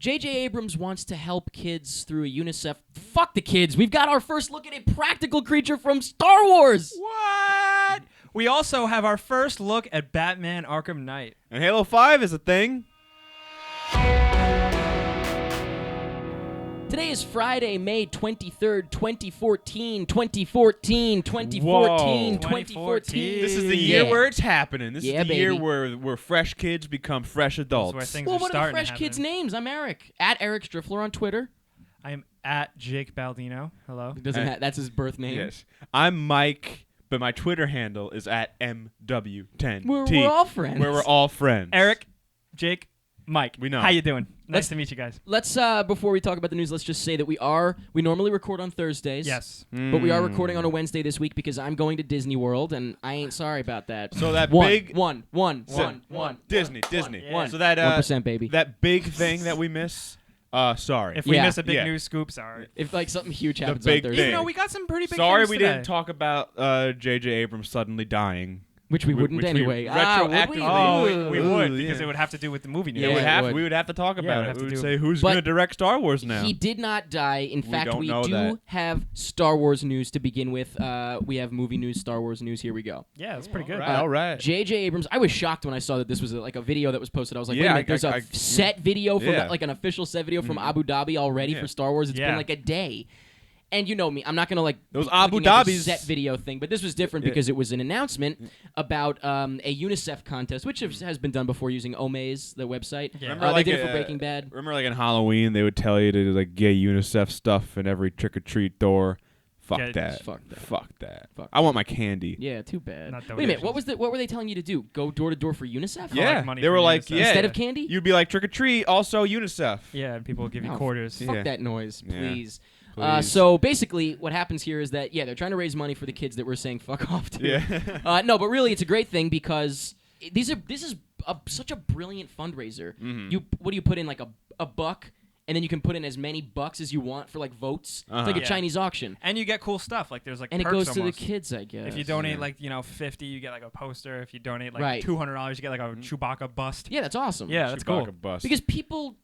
J.J. Abrams wants to help kids through a UNICEF. Fuck the kids. We've got our first look at a practical creature from Star Wars. What? We also have our first look at Batman Arkham Knight. And Halo 5 is a thing. Today is Friday, May 23rd, 2014. 2014. This is the year where it's happening. This is the year baby. where fresh kids become fresh adults. Where things Well, are what are the starting fresh to kids' happen. names? I'm Eric. At Eric Striffler on Twitter. I am at Jake Baldino. Hello. That's his birth name. Yes. I'm Mike, but my Twitter handle is at MW10. We're all friends. Where we're all friends. Eric, Jake, Mike. We know. How you doing? Nice to meet you guys. Let's before we talk about the news, let's just say that we normally record on Thursdays. Yes. But we are recording on a Wednesday this week because I'm going to Disney World, and I ain't sorry about that. So that one. Disney. Yeah. So that 1%, baby. that big thing that we miss. Sorry. If we Yeah. miss a big Yeah. news scoop, sorry. If like something huge happens big on Thursday, thing. You know, we got some pretty big Sorry things we today. didn't talk about J.J. Abrams suddenly dying. which we wouldn't Which we anyway. retroactively- Would we? Oh, we Ooh, would, yeah. because it would have to do with the movie news. Yeah, it would. We would have to talk Yeah, about we'd it. have We to would do- say who's But going to direct Star Wars now. He did not die. In fact, don't we know do that. have Star Wars news to begin with. We have movie news, Star Wars news. Here we go. Yeah, that's pretty good. All right. J.J. Abrams. I was shocked when I saw that this was like a video that was posted. I was like, wait Yeah, a minute, there's a I- set video from Yeah. like an official set video from Abu Dhabi already Yeah. for Star Wars. It's Yeah. been like a day. And you know me, I'm not gonna like Those keep Abu looking at the Dhabis. set video thing, but this was different Yeah. because it was an announcement about a UNICEF contest, which has been done before using Omaze, the website. Yeah. They did it for Breaking Bad. Remember, like in Halloween, they would tell you to like get UNICEF stuff in every trick or treat door. Fuck Yeah, that. fuck that. Fuck that. Fuck I want my candy. Yeah, too bad. Not Wait a minute, donations. what were they telling you to do? Go door to door for UNICEF? Yeah. Yeah, money they for were like, UNICEF. yeah, Instead of candy? you'd be like trick or treat, also UNICEF. Yeah, and people will give you No, quarters. Fuck Yeah. that noise, Yeah. please. Please. So basically, what happens here is that they're trying to raise money for the kids that we're saying fuck off to. Yeah. No, but really, it's a great thing because this is such a brilliant fundraiser. Mhm. What do you put in, like a buck, and then you can put in as many bucks as you want for like votes. It's like a Yeah. Chinese auction, And you get cool stuff. Like there's like and it perks goes to almost. the kids, I guess. If you donate Yeah. like 50, you get like a poster. If you donate like Right. $200, you get like a Chewbacca bust. Yeah, that's awesome. Yeah, that's cool. Chewbacca bust. Because people,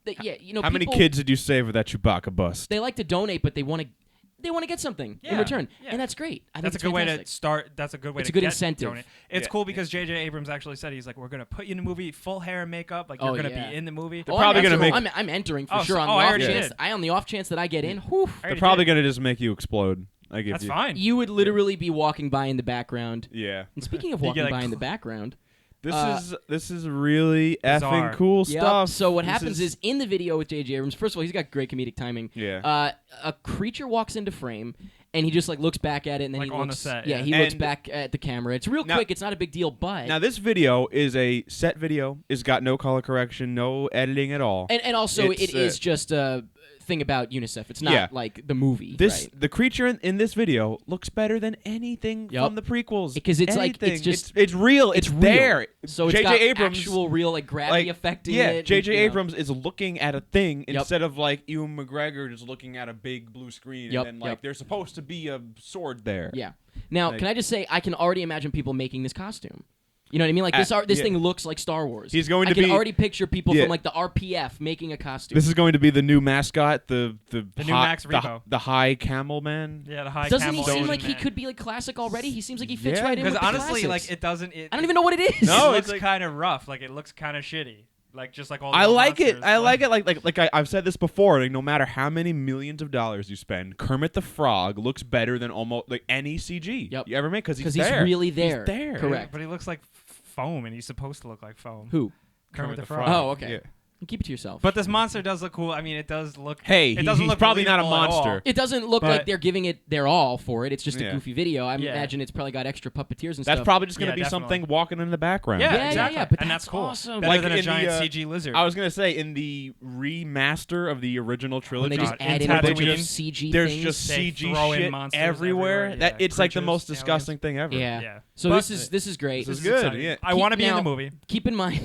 How many kids did you save with that Chewbacca bust? they like to donate, but they want to get something in Yeah, return, yeah. and that's great. I think That's a it's good way to fantastic. start. That's a good way It's to a good get incentive. donate. It's Yeah. cool because J.J. Abrams actually said he's like, we're gonna put you in the movie, full hair and makeup, like Oh, you're gonna yeah. be in the movie. Oh, probably I'm gonna make- I'm entering for Oh, sure so- on oh, the I off already chance. did. On the off chance that I get in. Whew, I They're already probably did. gonna just make you explode. I give That's you. fine. you would literally be walking by in the background. Yeah. And speaking of You walking get, like, by in the background, This is really Bizarre. effing cool yep, stuff. so what This happens is in the video with J.J. Abrams, first of all, he's got great comedic timing. Yeah. A creature walks into frame, and he just like looks back at it, and then Like he on the looks. set, Yeah, yeah. he looks And- back at the camera. It's real Now- quick. It's not a big deal, but Now this video is a set video. It's got no color correction, no editing at all. and also It's, it is just a thing about UNICEF. It's not Yeah. like the movie. This right? the creature in this video looks better than anything Yep. from the prequels. Because it's like- it's Anything. just- it's real. It's real. there. So it's J.J. got Abrams actual real like gravity effect in yeah, it. J.J. and, you know. Abrams is looking at a thing Yep. instead of like Ewan McGregor just looking at a big blue screen Yep, and then like yep. there's supposed to be a sword there. Yeah. Now, Like- can I just say I can already imagine people making this costume. You know what I mean? Like this yeah. thing looks like Star Wars. He's going I to can be- already picture people Yeah. from like the RPF making a costume. This is going to be the new mascot, the new high, Max Rebo. the high camel man. Yeah, the high Doesn't he camel seem like he man. could be like classic already? He seems like he fits Yeah, right in with Because the honestly, classics. like it doesn't. I don't even know what it is. No, it it's looks like- kind of rough. Like it looks kind of shitty. Like just like all. The I old like it. monsters, I like it. Like I've said this before. Like no matter how many millions of dollars you spend, Kermit the Frog looks better than almost like any CG Yep. you ever make because because he's he's there. really there. He's there. Correct. But he looks like foam, and he's supposed to look like foam. Who? Kermit the the Frog. Frog. Oh, okay. Yeah. Keep it to yourself. But this monster does look cool. I mean, it does look. Hey, it doesn't he's look probably not a believable at all. monster. it doesn't look But- like they're giving it their all for it. It's just a Yeah. goofy video. I Yeah. imagine it's probably got extra puppeteers and That's stuff. probably just going to Yeah, be definitely. something walking in the background. Yeah, Yeah, exactly. yeah, but and that's that's cool. awesome. Better Like than a in the, giant CG CG lizard. I was going to say in the remaster of the original when trilogy, they just God, add in in a bunch of Tatooine, CG there's things. just They CG throw in shit monsters everywhere. everywhere, That yeah. it's like the Creatures, most aliens. disgusting thing ever. Yeah. Yeah. So But- this is great. This is good, exciting. yeah. I want to be in Now- the movie. Keep in mind.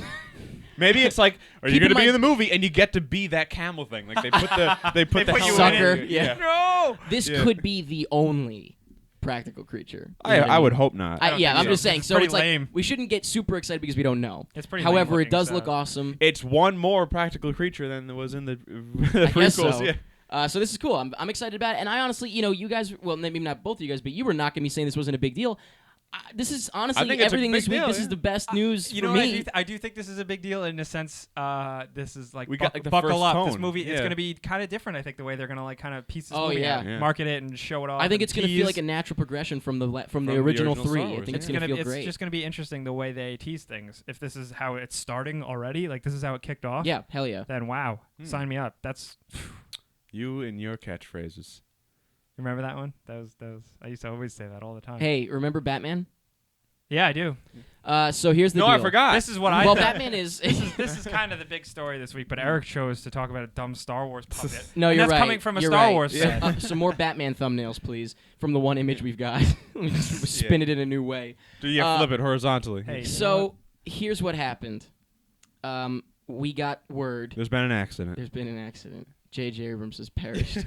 Maybe it's like, are you Keep in going to be in mind- the movie and you get to be that camel thing? Like they put the They put you helmet in on it. you. Yeah. No. This Yeah. could be the only practical creature. I would hope not. don't think I'm so. just saying. It's So pretty it's like lame. we shouldn't get super excited because we don't know. It's pretty lame However, it looking, does so- look awesome. It's one more practical creature than was in the I guess prequels. so. Yeah. So this is cool. I'm excited about it. And I honestly, you guys, well, maybe not both of you guys, but you were knocking me saying this wasn't a big deal. This is honestly think it's a everything big this week. deal, This yeah. is the best news You for know me. what? I do think this is a big deal in a sense. This is like We got, like, the buckle first up. This tone. movie it's Yeah. going to be kind of different. I think the way they're going to like kind of piece this Oh, movie yeah. out, Yeah. market it and show it off. I think and it's going to tease. feel like a natural progression from the the original original 3. Star I Wars, think it's yeah. going to feel it's great. just going to be interesting the way they tease things. If this is how it's starting already, like this is how it kicked off. Yeah, hell yeah. Then wow, sign me up. That's You and your catchphrases. remember that one? That was. I used to always say that all the time. Hey, remember Batman? Yeah, I do. So here's the No, deal. I forgot. This is what I. Well, thought. Batman is. This is kind of the big story this week, but Eric chose to talk about a dumb Star Wars puppet. No, And you're that's right. coming from a You're Star right. Wars fan. Some more Batman thumbnails, please, from the one image we've got. Let me just spin it in a new way. Do you flip it horizontally? Hey, So here's what happened. We got word. There's been an accident. There's been an accident. J.J. Abrams has perished.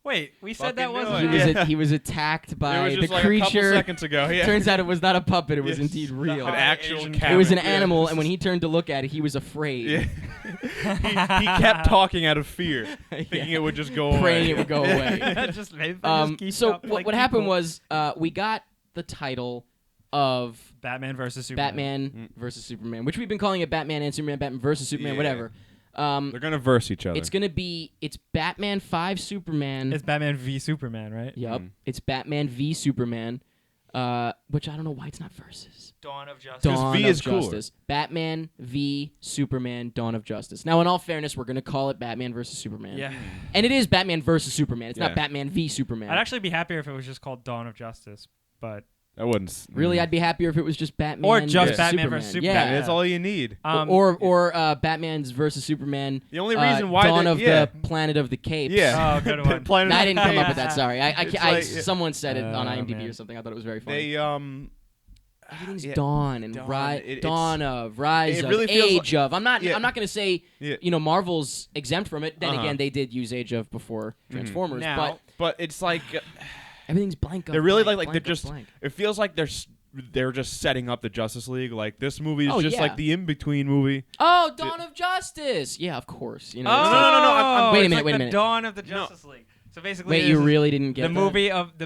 Wait, we said that Fucking wasn't. knew it. He was attacked It by was the just like a couple creature. seconds ago. Yeah. Turns out it was not a puppet. It was Yes. indeed real. An actual Asian cat. It was an Yeah. animal, and when he turned to look at it, he was afraid. Yeah. he kept talking out of fear, thinking Yeah. it would just go away. Praying it would go away. just, they just keep So up, what like, happened people. was we got the title of Batman versus Superman. Batman versus Superman, which we've been calling it Batman and Superman, Batman versus Superman, Yeah. whatever. They're gonna verse each other. It's gonna be Batman 5 Superman. It's Batman v Superman, right? Yep. It's Batman v Superman, which I don't know why it's not versus. Dawn of Justice. Dawn V of is cooler. Justice. Batman v Superman. Dawn of Justice. Now, in all fairness, we're gonna call it Batman versus Superman. Yeah. And it is Batman versus Superman. It's Yeah. not Batman v Superman. I'd actually be happier if it was just called Dawn of Justice, but I wouldn't. Really, I'd be happier if it was just Batman Or just versus Batman Superman. versus Superman. Yeah. That's all you need. or Batman's versus Superman. The only reason why Dawn they- of yeah. the Planet of the Capes. Yeah. Oh, good one. Planet No, I of didn't the come up with Apes. that. Sorry, It's like- someone said it on Oh, IMDb man. or something. I thought it was very funny. They Everything's yeah, Dawn and Dawn. It's- Dawn of, Rise it of, really feels Age of. I'm not Yeah. gonna say Yeah. Marvel's exempt from it. Then Uh-huh. again, they did use Age of before Transformers, Now- but But it's like everything's blank. Of they're really blank, like blank they're of just. blank. It feels like they're just setting up the Justice League. Like this movie is Oh, just yeah. like the in between movie. Oh, Dawn of Justice. Yeah, of course. You know. Oh, it's no, like- no, no, I'm- Wait a it's minute, like wait a the minute. Dawn of the Justice League. So basically, Wait, this you is really didn't get the that?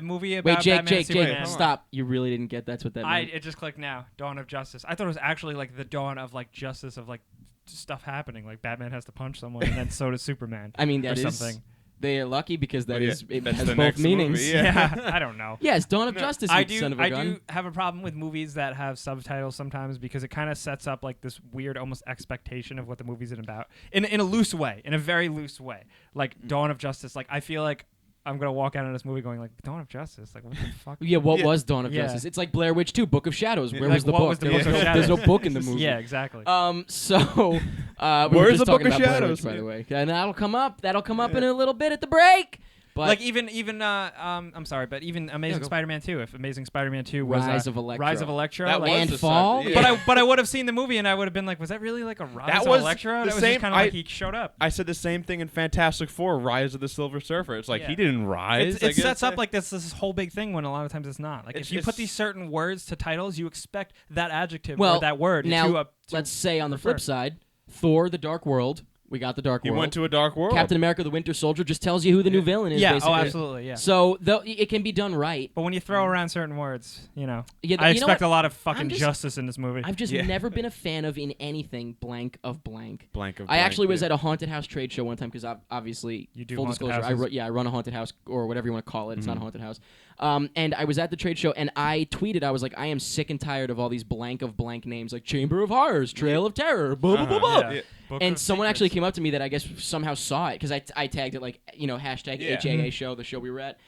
movie about Wait, Jake, Batman and Superman. Come on. stop. You really didn't get that's what that meant. It just clicked now. Dawn of Justice. I thought it was actually like the dawn of like justice of like stuff happening. Like Batman has to punch someone, and then so does Superman. I mean, or that is something. They are lucky because that Well, is yeah, it that's has the both next movie, meanings. yeah. I don't know. Yes, Dawn of No, Justice. I you do. son of a I gun. do have a problem with movies that have subtitles sometimes because it kind of sets up like this weird, almost expectation of what the movie's about in a loose way, in a very loose way. Like Dawn of Justice. Like I feel like I'm gonna walk out of this movie going like Dawn of Justice. Like what the fuck? Yeah, what Yeah. was Dawn of Yeah. Justice? It's like Blair Witch 2, Book of Shadows. Where Like, was the what book? was the There Book of There's no Shadows? book in the movie. Yeah, exactly. So we were Where's just the talking Book of about Blair Shadows? Witch, by the way, and that'll come up. That'll come up in a little bit at the break. But like even I'm sorry, but even Amazing go. Spider-Man 2. If Amazing Spider-Man 2 was Rise of Electro. Rise of Electro, That like, was and the Fall. sub- Yeah. but I would have seen the movie and I would have been like, was that really like a Rise That of was Electro? the That was same- just kind of like he showed up. I said the same thing in Fantastic Four: Rise of the Silver Surfer. It's like Yeah. he didn't rise. I It sets guess. up like this whole big thing when a lot of times it's not. Like It's if you put just- these certain words to titles, you expect that adjective Well, or that word now to let's say on the refer. flip side, Thor: The Dark World. We got the Dark He World. went to a dark world. Captain America: The Winter Soldier just tells you who the new villain is. Yeah, basically. oh absolutely, yeah. So it can be done right. But when you throw around certain words, Yeah, I you know expect what? a lot of fucking I'm just- justice in this movie. I've just Yeah. never been a fan of in anything blank of blank. Blank of I actually was yeah. at a haunted house trade show one time because obviously, You do full haunted disclosure, houses? I run a haunted house or whatever you want to call it. It's not a Mhm. haunted house. And I was at the trade show and I tweeted, I was like, I am sick and tired of all these blank of blank names like Chamber of Horrors, Trail of Terror, blah blah blah blah. Yeah. Book And of someone actually Secrets. came up to me that I guess somehow saw it because I tagged it like hashtag Yeah. HAA show, the show we were at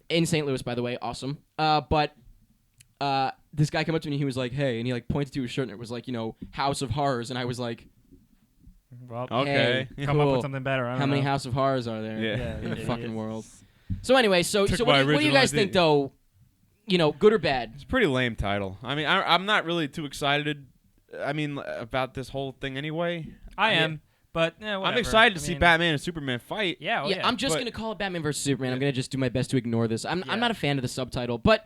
in St. Louis, by the way, awesome. But this guy came up to me, he was like, "Hey," and he like pointed to his shirt and it was like House of Horrors, and I was like, Well, Okay. Hey, come up cool. with something better. I don't How many know. House of Horrors are there Yeah. in the Yeah. fucking world? So anyway, so Took so my what do you original guys idea. think though? Good or bad? It's a pretty lame title. I mean, I'm not really too excited. I mean, about this whole thing anyway. I am, But whatever. I'm excited to I see mean, Batman and Superman fight. Yeah, oh, I'm just but- gonna call it Batman versus Superman. I'm gonna just do my best to ignore this. I'm Yeah. not a fan of the subtitle, but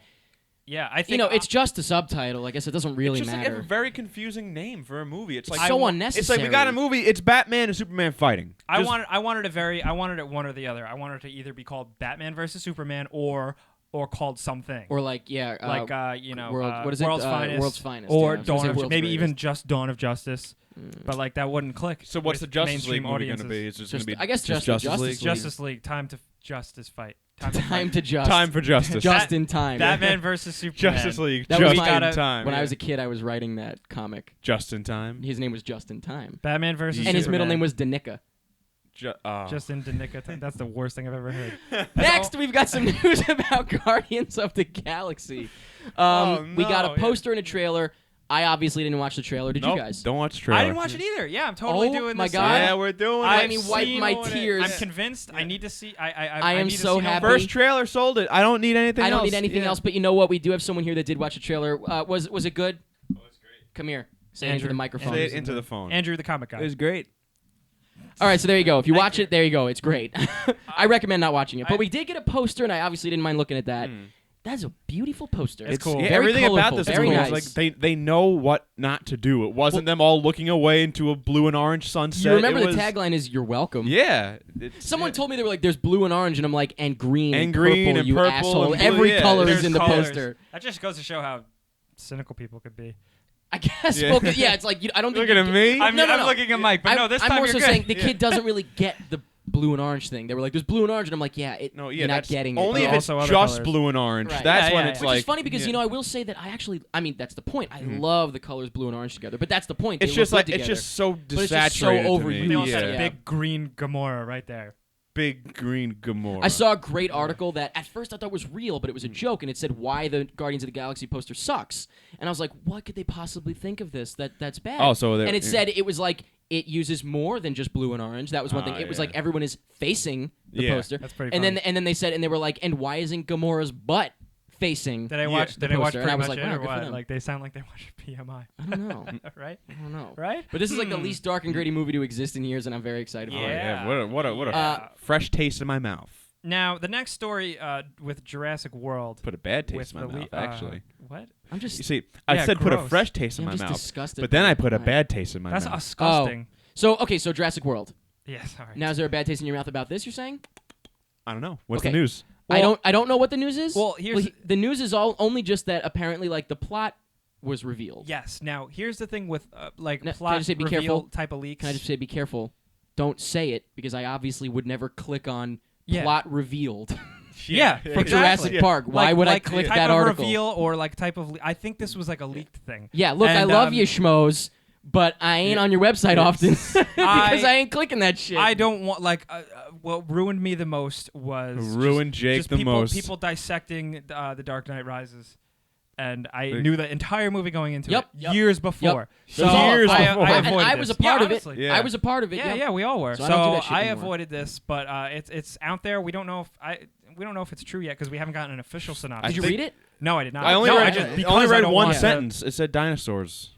Yeah, I think it's just a subtitle. I guess it doesn't really it's just matter. like a very confusing name for a movie. It's like so I- unnecessary. It's like we got a movie. It's Batman and Superman fighting. I Just- wanted it one or the other. I wanted it to either be called Batman versus Superman or called something. or like World, what is it? World's Finest, World's Finest, or yeah. I was gonna Dawn say of World's maybe even Greatest. just Dawn of Justice. But like that wouldn't click. So what's the with Justice League mainstream movie audiences. going to be? It's just Just- going to be I guess just just Justice League. Justice Justice League, time to justice fight. Time to Time fight. to just Time for justice. just in time. Batman versus Superman. Justice League. That just was my- in time. When I yeah. was a kid, I was writing that comic. Just in time. His name was Just in Time, Batman versus and his middle Superman. name was Danica. Just in Danica. That's the worst thing I've ever heard. Next, we've got some news about Guardians of the Galaxy. We got no, a poster and a trailer. I obviously didn't watch the trailer. Did Nope, you guys? Don't watch the trailer. I didn't watch it either. Yeah, I'm totally Oh doing my this. God. Yeah, we're doing Let it. me wipe my tears. I'm convinced. I need to see. I am need to so see happy. First trailer sold it. I don't need anything I else. don't need anything Yeah. else. But you know what? We do have someone here that did watch the trailer. Was it good? Oh, it's great. Come here. Say it into Andrew. the microphone. Say it into the phone. Andrew the comic guy. It was great. All right, so there you go. If you Thank watch you. it, there you go. It's great. I recommend not watching it. But we did get a poster, and I obviously didn't mind looking at that. That's a beautiful poster. It's cool. Yeah, Very everything about colorful, this very movie nice. is like they know what not to do. It wasn't them all looking away into a blue and orange sunset. You remember It the was- tagline is "You're welcome." Yeah. Someone told me they were like, "There's blue and orange," and I'm like, "And green, And and green purple, and you purple asshole." and blue, Every yeah. color There's is in the colors. poster. That just goes to show how cynical people could be. I guess. Yeah. Well, yeah, it's like I don't think. Looking you at get- me? I'm, No, no, I'm no. looking at Mike, but no, this I'm time more you're so good. saying the kid doesn't really get the blue and orange thing. They were like, "There's blue and orange," and I'm like, "Yeah, No, yeah, you're not that's getting it." only But if it's also other just colors. blue and orange. Right. That's Yeah, when yeah, it's yeah. Which like. is funny because yeah. I will say that I mean that's the point. I love the colors blue and orange together, but that's the point. It's They just look like good it's together. just so But it's just so desaturated. to overused. me. They almost yeah. had a big green Gamora right there. Big green Gamora. I saw a great article that at first I thought was real, but it was a joke, and it said why the Guardians of the Galaxy poster sucks. And I was like, what could they possibly think of this that's bad? Oh, so and it said it was like it uses more than just blue and orange. That was one thing. It was yeah. like everyone is facing the Yeah. poster. That's pretty And funny. then they said, and they were like, and why isn't Gamora's butt facing? Did I watch? the Did I watch poster, pretty and I was much like, it wow, or good for what? them. Like they sound like they watch PMI, I don't know. right? I don't know. Right? But this is like the least dark and gritty movie to exist in years, and I'm very excited Oh, for it. yeah. What a Yeah. fresh taste in my mouth. Now the next story with Jurassic World. Put a bad with taste in my the mouth. le- actually, what? I'm you just, see, I Yeah, said put a gross. fresh taste in I'm my just mouth, disgusted. but then I put a by it. bad taste in my That's mouth. disgusting. So Jurassic World. Yeah, sorry. Now, is there a bad taste in your mouth about this? You're saying? I don't know. What's Okay. the news? I don't know what the news is. Well, here's the news is only just that apparently like the plot was revealed. Yes. Now here's the thing with like Now, can I plot just say be reveal careful? type of leaks. Can I just say be careful? Don't say it because I obviously would never click on Yeah. plot revealed Yeah, for exactly. Jurassic Yeah. Park. Why would I click type that of article? reveal or like type of? I think this was like a leaked thing. Yeah, look, I And, love you, schmoes, but I ain't on your website often because I ain't clicking that shit. I don't want like what ruined me the most was Ruined Jake just the people, most. People dissecting the Dark Knight Rises, and I Like- knew the entire movie going into Yep, it yep, years before. So Years I, before. I And avoided I was this. a part yeah, of it. honestly. Yeah. I was a part of it. Yeah, yeah, we all were. So So, I don't do that shit I anymore. avoided this, but it's out there. We don't know if we don't know if it's true yet because we haven't gotten an official synopsis. Did you think- read it? No, I did not. I only no, read, I just I because only I read don't one want to- sentence. It said dinosaurs.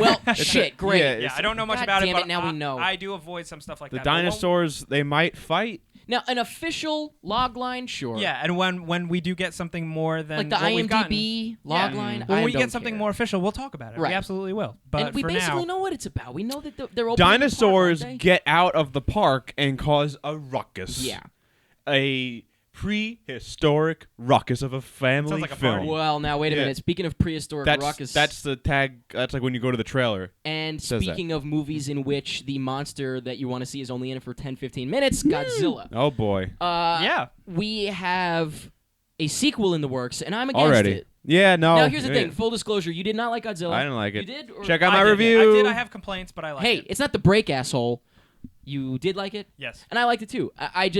Well, shit, great. Yeah, Yeah, I don't know much God about damn it, but it, now we know. I do avoid some stuff like The that. But when- dinosaurs, they might fight. Now, an official log line, sure. Yeah, and when we do get something more than Like the what we've gotten, IMDb log line. when I we don't get something care. more official, we'll talk about it. Right. We absolutely will. But And we for basically now, know what it's about. We know that they're open. Dinosaurs aren't they? get out of the park and cause a ruckus. Yeah. A prehistoric ruckus of a family Sounds like a film. party. Well, now wait a Yeah. minute. Speaking of prehistoric ruckus, That's the tag. That's like when you go to the trailer. and says that. speaking of movies in which the monster that you want to see is only in it for 10, 15 minutes, Godzilla. Oh boy. yeah, We have a sequel in the works, and I'm against Already. it. Yeah. No. Now, here's the yeah. thing. Full disclosure, you did not like Godzilla. I didn't like it. You did? Or Check out my I did. review. I did. I have complaints, but I like Hey, it. it's not the break, asshole. You did like it? Yes. And I liked it too. I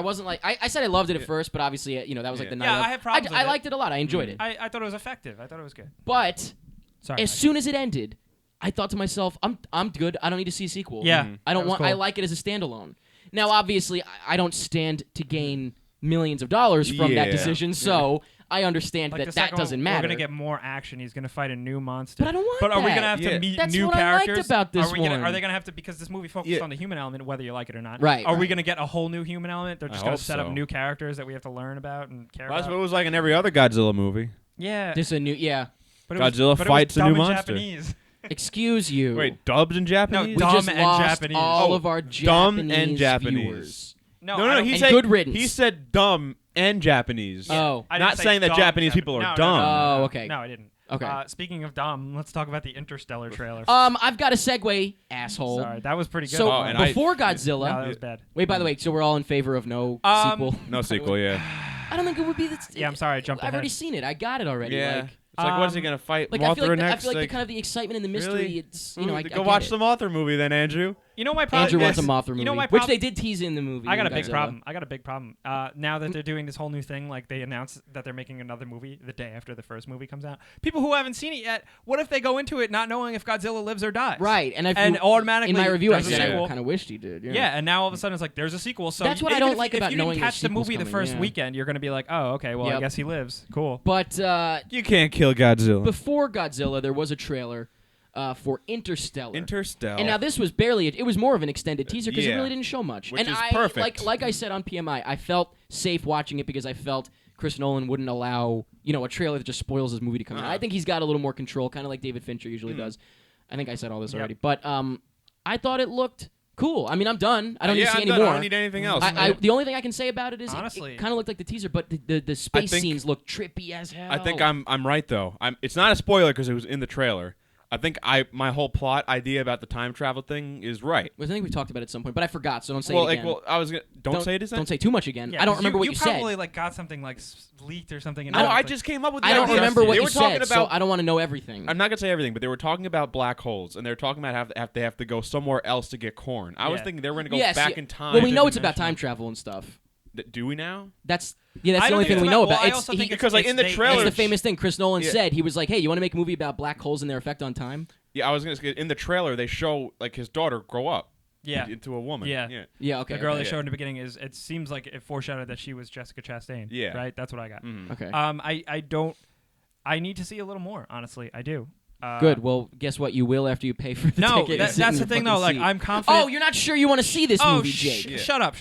wasn't like I said I loved it at first, but obviously that was like the night. Yeah, of. I had problems with I it. liked it a lot. I enjoyed it. I thought it was effective. I thought it was good. But Sorry. as Mike. soon as it ended, I thought to myself, I'm good. I don't need to see a sequel. Yeah, Mhm. I don't that was want. cool. I like it as a standalone. Now, obviously, I don't stand to gain millions of dollars from that Yeah. decision. So I understand Like that the that second doesn't one, matter. We're gonna get more action. He's gonna fight a new monster. But I don't want But are we that. gonna have Yeah. to meet That's new what I liked characters? about this are we gonna, one. Are they gonna have to, because this movie focused Yeah. on the human element, whether you like it or not? Right, Are we right. gonna get a whole new human element? They're just I gonna hope set up so. new characters that we have to learn about and care Well, that's what about. it was like in every other Godzilla movie. Yeah. This is a new, But Godzilla but fights it a was new dumb in monster. Japanese. Excuse you. Wait, dubbed in Japanese? we dumb just and lost Japanese. all Oh, of our dumb Japanese and Japanese. viewers. No, no, I no. don't- He And said good riddance. He said dumb and Japanese. Oh. I didn't Not say saying that dumb Japanese people are No, dumb. Oh, okay. No, I didn't. Okay. Speaking of dumb, let's talk about the Interstellar trailer. I've got a segue, asshole. Sorry, that was pretty good. So Oh, and I- before no, Godzilla, that was bad. wait. By the way, so we're all in favor of no sequel. No sequel, yeah. I don't think it would be. Yeah, I'm sorry, I jumped I've ahead. already seen it. I got it already. Yeah. Like, It's like, what's he gonna fight like I Mothra feel like, next? I feel like the kind of the excitement and the mystery. Really? It's I Go get watch it. the Mothra movie then, Andrew. You know my problem. Andrew wants a is- Mothra movie, You know my which prob- they did tease in the movie. I got a in big Godzilla. problem. I got a big problem. Now that they're doing this whole new thing, like they announced that they're making another movie the day after the first movie comes out. People who haven't seen it yet, what if they go into it not knowing if Godzilla lives or dies? Right, and automatically in my review I there's a said I sequel. kind of wished he did. Yeah. Yeah, and now all of a sudden it's like there's a sequel. So That's what I even don't if- like if about you didn't knowing catch the the movie sequel's the coming, first yeah. weekend, you're gonna be like, oh, okay, well I Yep. guess he lives. Cool. But You can't kill Godzilla. before Godzilla, there was a trailer for Interstellar. Interstellar. And now this was barely. It was more of an extended teaser because it Yeah. really didn't show much. Which and is I perfect. like I said on PMI, I felt safe watching it because I felt Chris Nolan wouldn't allow a trailer that just spoils his movie to come out. I think he's got a little more control, kind of like David Fincher usually does. I think I said all this Yep. already, but I thought it looked cool. I mean, I'm done. I don't need to see I'm any done. more. I don't need anything else. The only thing I can say about it is Honestly. it kind of looked like the teaser, but the space think- scenes look trippy as hell. I think I'm right though. It's not a spoiler because it was in the trailer. I think my whole plot idea about the time travel thing is right. I think we talked about it at some point, but I forgot, so don't say Well, it again. I was gonna don't say it again. Don't say too much again. Yeah, I don't 'cause remember what you said. probably like got something like leaked or something. No, I just came up with. The I don't idea. remember what they you were talking said, so about. I don't want to know everything. I'm not gonna say everything, but they were talking about black holes, and they were talking about how they have to go somewhere else to get corn. I was Yeah. thinking they were gonna go Yes, back yeah. in time. Well, we know it's about dimension. time travel and stuff. Do we now? That's I the don't only think thing it's we about- know well, about. I It's also think because, like, in the it's trailer- the famous thing Chris Nolan Yeah. said. He was like, "Hey, you want to make a movie about black holes and their effect on time?" Yeah, I was gonna say in the trailer they show like his daughter grow up. Yeah. Into a woman. Yeah. Yeah, okay. The girl okay. they showed in the beginning it seems like it foreshadowed that she was Jessica Chastain. Yeah. Right? That's what I got. Okay. I need to see a little more, honestly. I do. Good. Well, guess what? You will after you pay for the No, ticket. and sit that's in the your thing though. fucking Like seat. I'm confident. Oh, you're not sure you want to see this movie, Jake? Yeah. Shut up.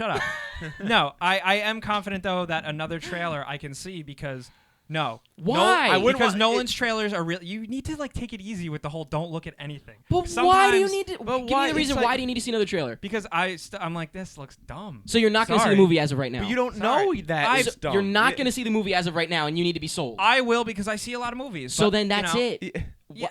No, I am confident though that another trailer I can see because no. Why? No, I wouldn't because want- Nolan's trailers are real. You need to like take it easy with the whole don't look at anything. But why do you Sometimes- need to? But Give why- me the reason it's like- why do you need to see another trailer? Because I'm like this looks dumb. So you're not going to see the Sorry. movie as of right now. But you don't Sorry. know that. I- it's dumb. You're not Yeah. going to see the movie as of right now, and you need to be sold. I will because I see a lot of movies. So but, then you that's know, it. Yeah.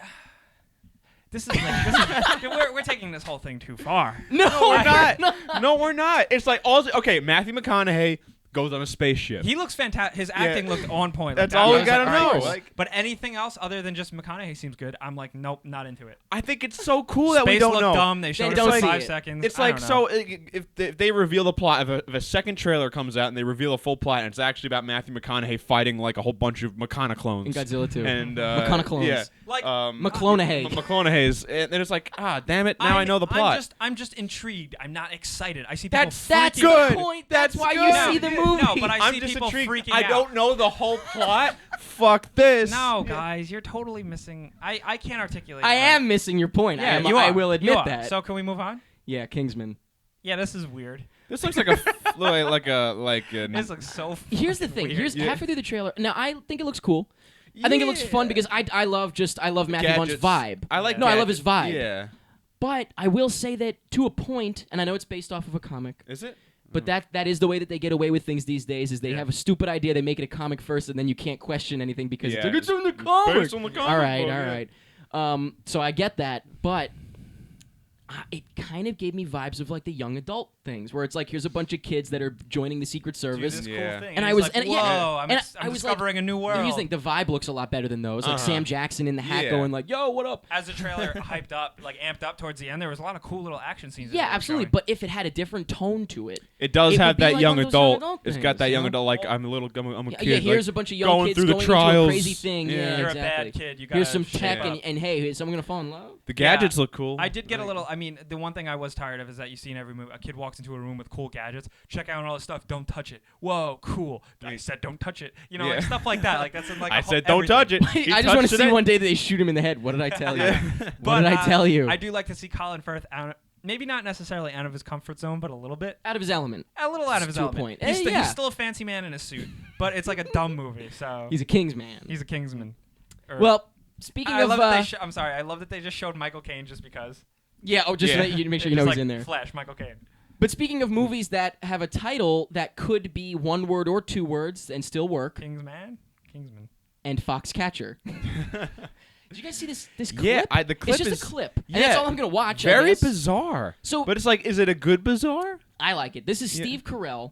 This is like we're taking this whole thing too far. No, We're not. No, we're not. It's like okay. Matthew McConaughey goes on a spaceship. He looks fantastic. His acting looked on point. That's Like, all I we was gotta like, all know. right, cool. Like- But anything else other than just McConaughey seems good. I'm like, nope, not into it. I think it's so cool that we Space don't looked know. dumb. They showed it don't for see 5 it. seconds. It's I like don't so know. if they reveal the plot, if a second trailer comes out and they reveal a full plot, and it's actually about Matthew McConaughey fighting like a whole bunch of McConaughey clones. In Godzilla 2. And McConaughey clones. Yeah. Like, McClonaughey. McConaughey's, and then it's like, damn it! Now I know the plot. I'm just intrigued. I'm not excited. I see people That's That's freaking the good. point. That's why good. you see the movie. No, but I I'm see just people intrigued. freaking I out. don't know the whole plot. Fuck this. No, guys, you're totally missing. I can't articulate. I it. am missing your point. Yeah, I will admit that. So can we move on? Yeah, Kingsman. Yeah, this is weird. This looks like a This looks so. Here's the thing. weird. Here's Yeah. halfway through the trailer. Now I think it looks cool. I think it looks fun because I love Matthew Vaughn's gadgets. vibe. I like. No, I love his gadgets. vibe. Yeah. But I will say that to a point, and I know it's based off of a comic, Is it? but that is the way that they get away with things these days. Is they have a stupid idea, they make it a comic first, and then you can't question anything because Yeah. it's in the comic. Based on the comic all right, book, all yeah. right. So I get that, but it kind of gave me vibes of like the young adult things, where it's like here's a bunch of kids that are joining the Secret Do Service. this cool Yeah. thing. And I he's was- like, and- whoa, yeah. I'm, And ex- I I'm was like- discovering a new world. Here's the thing, the vibe looks a lot better than those. Like Uh-huh. Sam Jackson in the hat Yeah. going like, "Yo, what up?" As the trailer hyped up, like amped up towards the end, there was a lot of cool little action scenes. that Yeah, they were absolutely. showing. But if it had a different tone to it, It does It would have be that like young one of those young adult. adult It's things, got that you young know? adult. Like I'm a kid. yeah, here's like, a bunch of young going kids through the going trials. into a crazy thing. Yeah. Yeah, You're exactly. a bad kid. You Here's gotta some shape tech, up. and hey, is someone gonna fall in love? The gadgets Yeah. look cool. I did get a little. I mean, the one thing I was tired of is that you see in every movie a kid walks walks into a room with cool gadgets. Check out all this stuff. Don't touch it. Whoa, cool. I said don't touch it. You know, like stuff like that. Like that's in like I said don't touch it. I just want to see one day that they shoot him in the head. What did I tell you? What did I tell you? I do like to see Colin Firth out. Maybe not necessarily out of his comfort zone, but a little bit. Out of his element. A little out of his to element. a point. He's still a fancy man in a suit, but it's like a dumb movie. So he's a king's man. He's a Kingsman. Well, speaking of, I'm sorry. I love that they just showed Michael Caine just because. Yeah. Oh, just so that you make sure you know he's in there. Flash, Michael Caine. But speaking of movies that have a title that could be one word or two words and still work. Kingsman. And Foxcatcher. Did you guys see this clip? Yeah, the clip it's just is a clip. And that's all I'm going to watch. Very bizarre. So, but it's like, is it a good bizarre? I like it. This is Steve Carell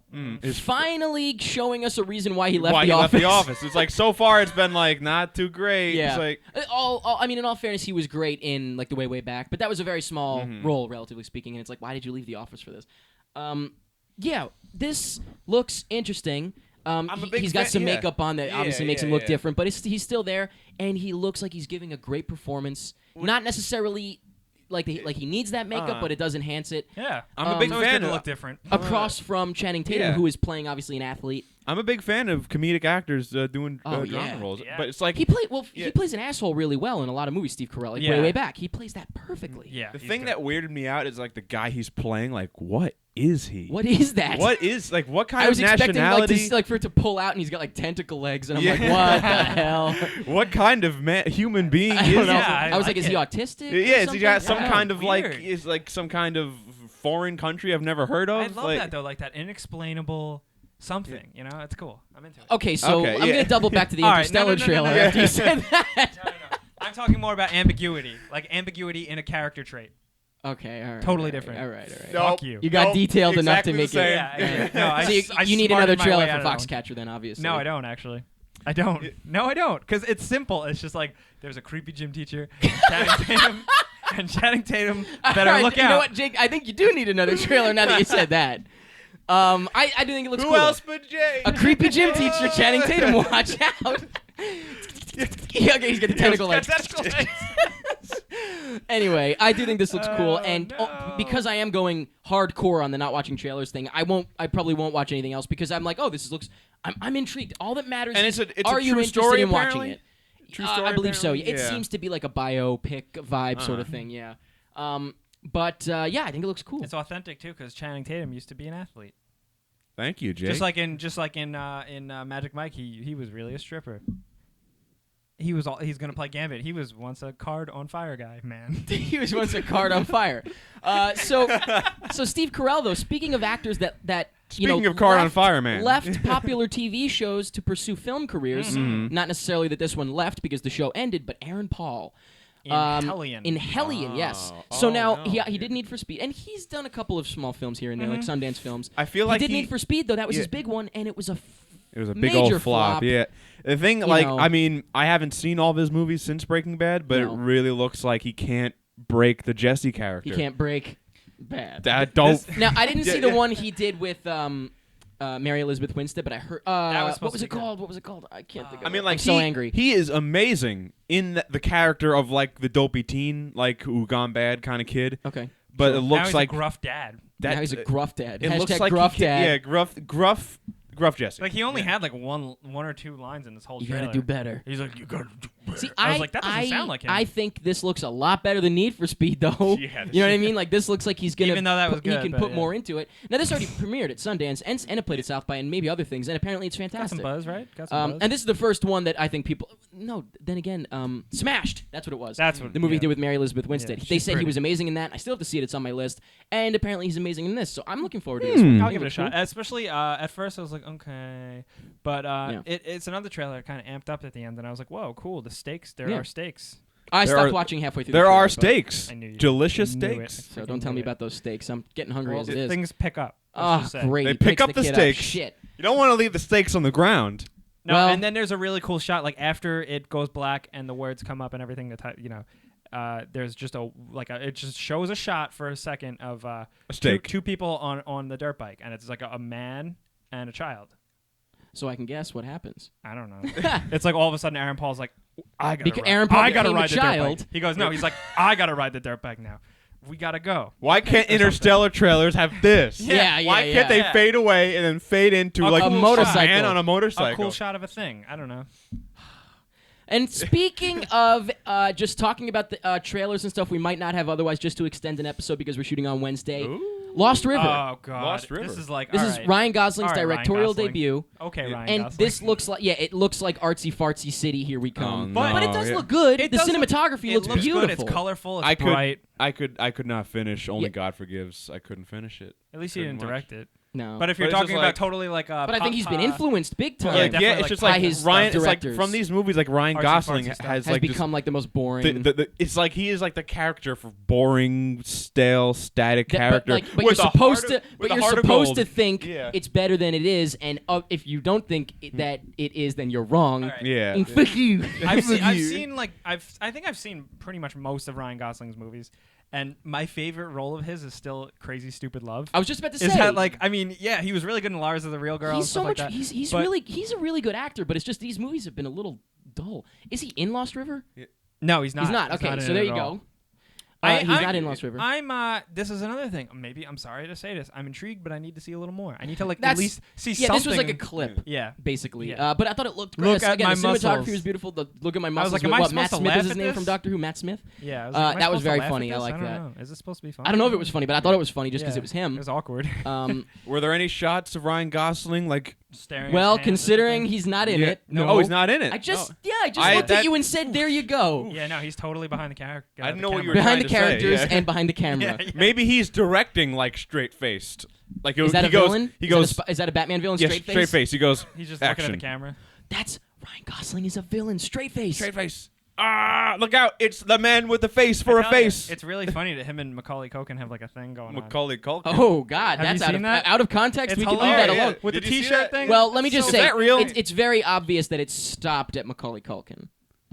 finally showing us a reason why he left the office. It's like, so far it's been like not too great. Yeah. It's like, I mean, in all fairness, he was great in like The Way Back, but that was a very small role, relatively speaking. And it's like, why did you leave the office for this? Yeah, this looks interesting. He's got some makeup on that obviously makes him look different, but he's still there, and he looks like he's giving a great performance. Not necessarily like he needs that makeup, but it does enhance it. Yeah, I'm a big fan of look different. Across from Channing Tatum, who is playing obviously an athlete. I'm a big fan of comedic actors doing drama roles, but it's like he plays an asshole really well in a lot of movies. Steve Carell, like way back, he plays that perfectly. Yeah, the thing that weirded me out is like the guy he's playing. Like, what is he? What is that? What is like what kind I was of nationality? Expecting for it to pull out and he's got like tentacle legs, and I'm like, what the hell? What kind of human being is? I don't know. Yeah, I was like, is he autistic? Yeah, is he got some kind of weird. like is like some kind of foreign country I've never heard of? I love that though, like that inexplainable something. You know, it's cool. I'm into it. Okay, so I'm gonna double back to the Interstellar trailer no. after you said that. No. I'm talking more about ambiguity, like ambiguity in a character trait. Okay, all right. Totally different. All right. Fuck you. You got detailed enough to exactly make the same. it. Yeah. So I you need another smarted my trailer way for out of that Foxcatcher then, obviously. No, I don't actually. I don't. No, I don't. Because it's simple. It's just like there's a creepy gym teacher, Channing Tatum better look out. You know what, Jake? I think you do need another trailer now that you said that. I do think it looks cool. Who else but Jay? A creepy gym teacher, Channing Tatum. Watch out. Okay, he's got the tentacle legs. Anyway, I do think this looks cool, and because I am going hardcore on the not watching trailers thing, I probably won't watch anything else because I'm like, oh, I'm intrigued. All that matters is, are you interested in watching it? True story, I believe so. apparently? It seems to be like a biopic vibe sort of thing. Yeah. But I think it looks cool. It's authentic too, because Channing Tatum used to be an athlete. Thank you, Jay. Just like in Magic Mike, he was really a stripper. He's gonna play Gambit. He was once a card on fire guy, man. He was once a card on fire. So Steve Carell, though, speaking of actors that Speaking of card on fire, man, left popular TV shows to pursue film careers. Not necessarily that this one left because the show ended, but Aaron Paul. In Hellion. In Hellion, yes. So now he did Need for Speed, and he's done a couple of small films here and there, like Sundance films. I feel like he did Need for Speed, though. That was his big one, and it was a big major old flop. Yeah. The thing, I mean, I haven't seen all of his movies since Breaking Bad, but it really looks like he can't break the Jesse character. He can't break bad. Now, I didn't see the one he did with Mary Elizabeth Winstead, but I heard. What was it called? What was it called? I can't think of it. I mean, like, I'm so angry. He is amazing in the character of, like, the dopey teen, like, who gone bad kind of kid. Okay. But it now looks he's like a gruff dad. Now he's a gruff dad. It looks like gruff dad. Yeah, gruff Jesse. Like he only had like one or two lines in this whole trailer. You gotta do better. He's like, you gotta do better. See, I was like, that doesn't sound like him. I think this looks a lot better than Need for Speed, though. Yeah, you know what I mean? Like this looks like he's gonna. Even though that was good, he can put more into it. Now this already premiered at Sundance and it played at South by and maybe other things, and apparently it's fantastic. Got some buzz, right? Got some buzz. And this is the first one that I think people. No, then again, Smashed. That's what it was. That's what the movie he did with Mary Elizabeth Winstead. Yeah, they said pretty. he was amazing in that. I still have to see it. It's on my list, and apparently he's amazing in this. So I'm looking forward to this one. I'll give it a shot. Especially at first, I was like, okay, but it's another trailer that kind of amped up at the end, and I was like, whoa, cool. The stakes. There are stakes. I stopped watching halfway through. There the trailer, are steaks. I knew you Delicious knew steaks. it. So don't tell me about those steaks. I'm getting hungry as it is. Things pick up. Oh, great. They He pick picks up the kid steaks. Shit. You don't want to leave the steaks on the ground. No, Well- and then there's a really cool shot, like after it goes black and the words come up and everything. There's just it just shows a shot for a second of A steak. two people on the dirt bike, and it's like a man and a child. So I can guess what happens. I don't know. It's like all of a sudden Aaron Paul's like, I gotta Because ride. Aaron Paul I gotta became a ride the dirt child. bike. He goes, no, he's like, I gotta ride the dirt bike now. we gotta go. Why can't Interstellar trailers have this? Yeah. Why can't they fade away and then fade into A like cool motorcycle. a man on a motorcycle? A cool shot of a thing. I don't know. And speaking of just talking about the trailers and stuff we might not have otherwise, just to extend an episode because we're shooting on Wednesday. Ooh. Lost River. Oh god, Lost River. This is like This all is right. Ryan Gosling's All right, Ryan directorial Gosling. debut. Okay, Ryan And Gosling. this looks like it looks like artsy fartsy city. Here we come. Oh, But it no, does yeah. look good. It The does cinematography look looks beautiful. good. It's colorful. It's bright. I could not finish. Only Yeah. God Forgives. I couldn't finish it. At least he didn't direct it. No. But if you're But it's talking just about like- totally like But I think he's been influenced big time. Yeah, Like, definitely, it's like, just by like his Ryan. It's like directors. from these movies, like Ryan Artsy Gosling fartsy stuff. has has like become like the most boring. it's like he is like the character for boring, stale, static character. But with you're a supposed heart to. of- But with a you're heart of supposed gold. to think Yeah. it's better than it is, and if you don't think that it is, then you're wrong. All right. Yeah. And fuck you. I've seen like I think I've seen pretty much most of Ryan Gosling's movies, and my favorite role of his is still Crazy Stupid Love. I was just about to say. Is that like I mean yeah he was really good in Lars of the Real Girl. He's and so stuff much. Like that. He's But- he's a really good actor, but it's just these movies have been a little dull. Is he in Lost River? No, he's not. He's not. Okay, in so it there at you all. go. He's not in Lost River. This is another thing. Maybe I'm sorry to say this. I'm intrigued, but I need to see a little more. I need to like That's- at least see Yeah, something. this was like a clip. Yeah. Basically, Yeah. but I thought it looked great. Look at Again, my the cinematography muscles. was beautiful. The look at my I muscles. was like, am with I what Matt supposed to Smith laugh is his at name this? from Doctor Who. Matt Smith. Yeah. I was like, am I that was supposed to very laugh funny. at I this? like don't that. know. Is this supposed to be funny? I don't know if it was funny, but I thought it was funny just because Yeah. it was him. It was awkward. Were there any shots of Ryan Gosling like? Staring. Well, at his hands considering or something. he's not in Yeah. it. No. No, Oh, he's not in it. I just No. I just I- looked that- at you and said, "There you go." Yeah, no, he's totally behind the character. I didn't know what you were Behind the trying to say, characters yeah. and behind the camera. Yeah. Maybe he's directing like straight faced. Like Is that he a goes, villain? He goes. Is that a Batman villain? Yes, Straight face. He goes. He's just action. looking at the camera. That's Ryan Gosling is a villain. Straight face. Straight face. Ah! Look out! It's the man with the face for I a tell ya, face. It's really funny that him and Macaulay Culkin have like a thing going on. Macaulay Culkin. Oh God, Have that's you out seen of that? out of context. It's We can leave that hilarious. alone. With Did the you see T-shirt that? thing. Well, let me just Is say, that real? it's very obvious that it stopped at Macaulay Culkin.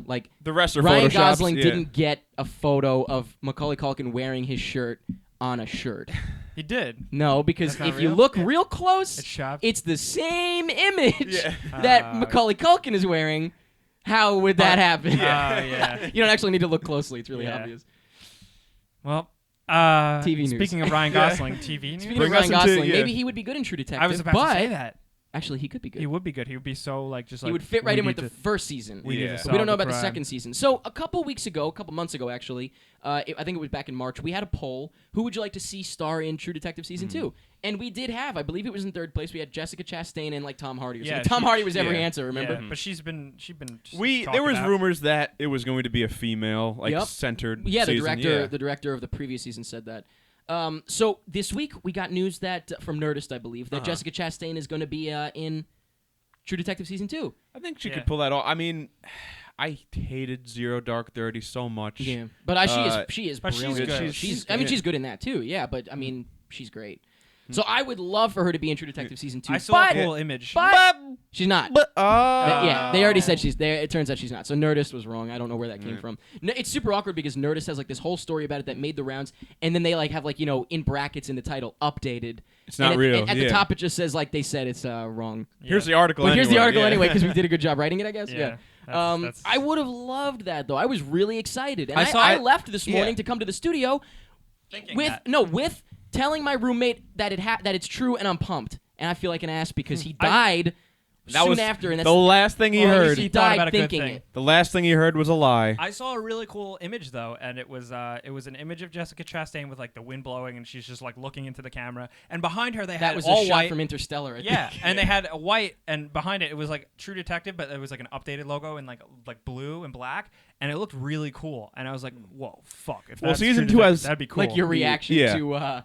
Like The rest are Ryan photoshops, Gosling yeah. didn't get a photo of Macaulay Culkin wearing his shirt on a shirt. He did. No, because That's if not you real? look real close, It's shopped. it's the same image Yeah. that Macaulay Culkin is wearing. How would that happen? Yeah. You don't actually need to look closely. It's really Yeah. obvious. Well, TV news. Speaking of Ryan Gosling, TV news. Speaking Bring of us Ryan into- Gosling, yeah. maybe he would be good in True Detective. I was about but to say that. actually, he could be good. He would be good. He would be so like just like He would fit right we in with need the to- first season. We need Yeah. to But we don't know solve about the crime. second season. So a couple months ago, actually, I think it was back in March, we had a poll. Who would you like to see star in True Detective Season 2? And we did have, I believe it was in third place, we had Jessica Chastain and like Tom Hardy. Or Yeah, something. Tom she- Hardy was every yeah. answer, remember? Yeah, but she's been just There talked was about. rumors that it was going to be a female, like Yep. centered. Yeah, season. the director of the previous season said that. So this week we got news that from Nerdist, I believe, that Jessica Chastain is going to be in True Detective Season 2. I think she Yeah. could pull that off. I mean, I hated Zero Dark 30 so much. Yeah, but she is but she's brilliant. good. She's Yeah. she's good in that too. Yeah, but I mean, she's great. So I would love for her to be in True Detective Season 2. I saw but, a cool image. but she's not. Oh. Yeah, they already said she's there. It turns out she's not. So Nerdist was wrong. I don't know where that came from. No, it's super awkward because Nerdist has like this whole story about it that made the rounds, and then they like have like in brackets in the title updated. It's not and real, At the yeah. top, it just says like they said it's wrong. Here's the article. But here's the article yeah. anyway because we did a good job writing it, I guess. Yeah, Yeah. that's- I would have loved that though. I was really excited, and I saw I it- left this morning yeah. to come to the studio Thinking with that. with telling my roommate that that it's true, and I'm pumped. And I feel like an ass because he died That soon was after, and that's the last thing he Well, at least heard. he he thought about died a good thinking thing. it. The last thing he heard was a lie. I saw a really cool image though, and it was an image of Jessica Chastain with like the wind blowing, and she's just like looking into the camera, and behind her they That had was all a shot white. from Interstellar. I Yeah, think. and they had a white, and behind it was like True Detective, but it was like an updated logo in like blue and black, and it looked really cool. And I was like, whoa, fuck! If Well, that's season True 2 Detective, has- that'd be cool. Like your reaction Yeah. to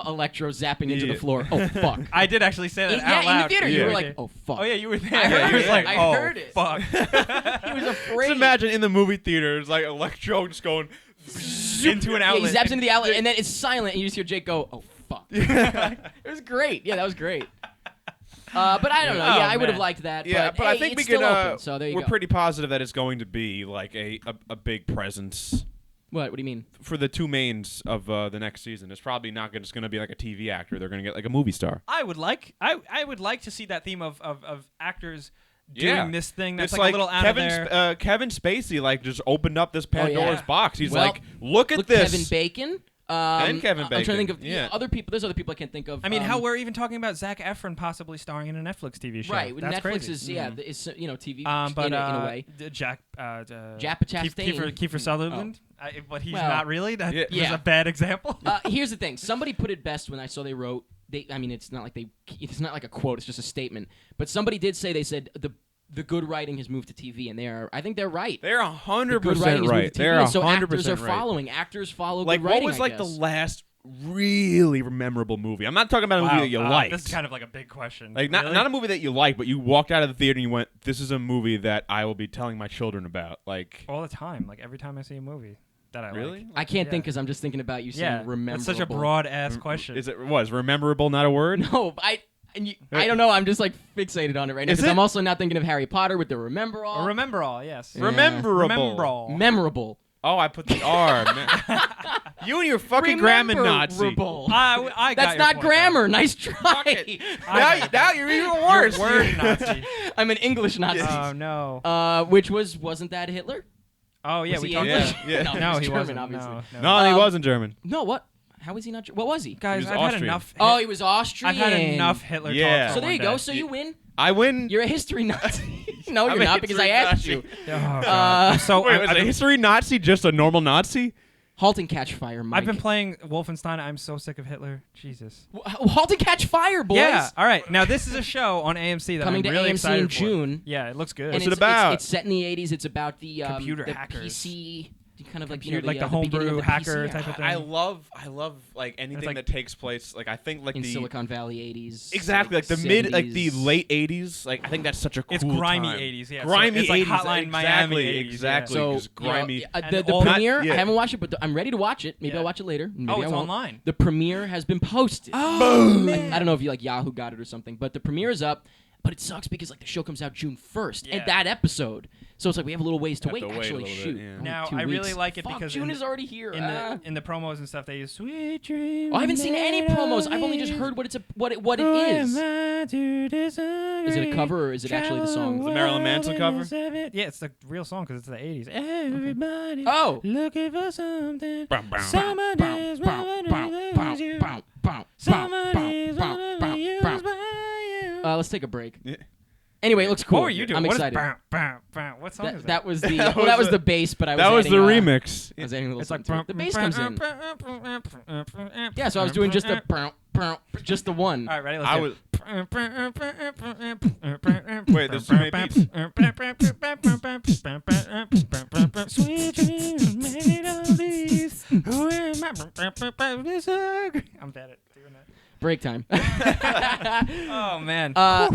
Electro zapping into the Yeah. floor. Oh fuck! I did actually say that out in loud. the theater, you Yeah. were like, "Oh fuck!" Oh yeah, you were there. I heard I was it. like, I oh, heard it. fuck. He was afraid. Just imagine in the movie theater, it's like Electro just going Into an Yeah, outlet. he zaps into the outlet, and then it's silent, and you just hear Jake go, "Oh fuck!" It was great. Yeah, that was great. But I don't know. Oh, Yeah, I would have man. liked that. Yeah, but hey, I think it's we still can. open, so there you We're go. pretty positive that it's going to be like a big presence What do you mean? for the two mains of the next season. It's probably not just going to be like a TV actor. They're going to get like a movie star. I would like to see that theme of actors doing Yeah. this thing that's It's like a little out Kevin, of there. Kevin Spacey like just opened up this yeah. Pandora's box. He's Well, like, look at Look, this. Kevin Bacon. And Kevin Bacon. I'm trying to think of other people. There's other people I can't think of. I mean, how we're even talking about Zac Efron possibly starring in a Netflix TV show. Right. That's Netflix crazy. is is TV but in a way. Jack Chastain. Kiefer Sutherland. But he's not really. That was a bad example. Here's the thing. Somebody put it best when I saw they wrote. I mean, it's not like a quote. It's just a statement. But somebody did say they said the good writing has moved to TV, and I think they're right. They're 100% right. They're 100% so actors are right. following. Actors follow like good writing. What was I like guess. the last really memorable movie? I'm not talking about a movie that you liked. This is kind of like a big question. Like really? not a movie that you liked, but you walked out of the theater and you went, "This is a movie that I will be telling my children about." Like all the time. Like every time I see a movie that I really? like. I can't think because I'm just thinking about you saying rememberable. That's such a broad ass question. Was rememberable not a word? No, I don't know. I'm just like fixated on it right now because I'm also not thinking of Harry Potter with the remember all. Remember all, yes. Yeah. Rememberable. Memorable. Oh, I put the R. You and your fucking grammar Nazi. I got That's your not point, grammar. though. Nice try. Now you're even worse. You're word Nazi. I'm an English Nazi. Oh no. Which wasn't that Hitler? Oh yeah, Was we he talked English? about Yeah. No, he German, wasn't. obviously. No. He wasn't German. No, what? How was he not? What was he? Guys, He was I've had Austrian. enough. Oh, he was Austrian. I've had enough Hitler Yeah. talk. So there you one go. day. So you win. I win. You're a history Nazi. No, I'm you're a not because I history asked Nazi. you. Oh, God. So Wait, was a history Nazi just a normal Nazi? Halt and Catch Fire, Mike. I've been playing Wolfenstein. I'm so sick of Hitler. Jesus. Halt and Catch Fire, boys. Yeah. All right. Now this is a show on AMC that Coming I'm to really AMC excited in for. June. Yeah, it looks good. And What's it's it about? It's set in the 80s. It's about the Computer the hackers. PC, kind of like Computer- like the beginning homebrew of the hacker PC type of thing. I love like anything like- that takes place. Like I think like in the Silicon Valley 80s. exactly like the mid like the 70s. late 80s. Like I think that's such a cool It's grimy time. 80s, yeah. So Grimy it's like 80s. Hotline Miami 80s, yeah. Exactly. So Just grimy. And the all- premiere. Not yet. I haven't watched it, but I'm ready to watch it. Maybe Yeah. I'll watch it later. Maybe Oh, I it's won't. online. The premiere has been posted. Oh, I don't know if you like Yahoo got it or something, but the premiere is up. But it sucks because like the show comes out June 1st Yeah. and that episode. So it's like we have a little ways to Have wait. to wait a Actually, little bit, shoot. yeah. Only Now, 2 I really weeks. like it Fuck, because June in- is already here. in the promos and stuff they use sweet dreams. Oh, I haven't seen any promos. I've only just heard what it is. Is it a cover or is it actually the song? The Marilyn Manson cover? Yeah, it's the real song because it's the 80s. Everybody Oh. looking for something. Bum, bum, Summer Bow, days, bow, wanna bow, lose bow, you. bow, bow, Summer bow, days, bow, wanna bow, be bow. used by you. Let's take a break. Yeah. Anyway, it looks cool. What were you doing? I'm What is excited. bow, bow, bow? What song is that? That was the That well, that was was the bass, but I was That was the adding, remix. I was adding a little It's like something to it. The bass comes in. Yeah, so I was doing just the just the one. All right, ready? Let's I do was. it. Wait, there's too many beats. Sweet dreams made of these. Who am I? I'm bad at doing that. Break time. Oh man.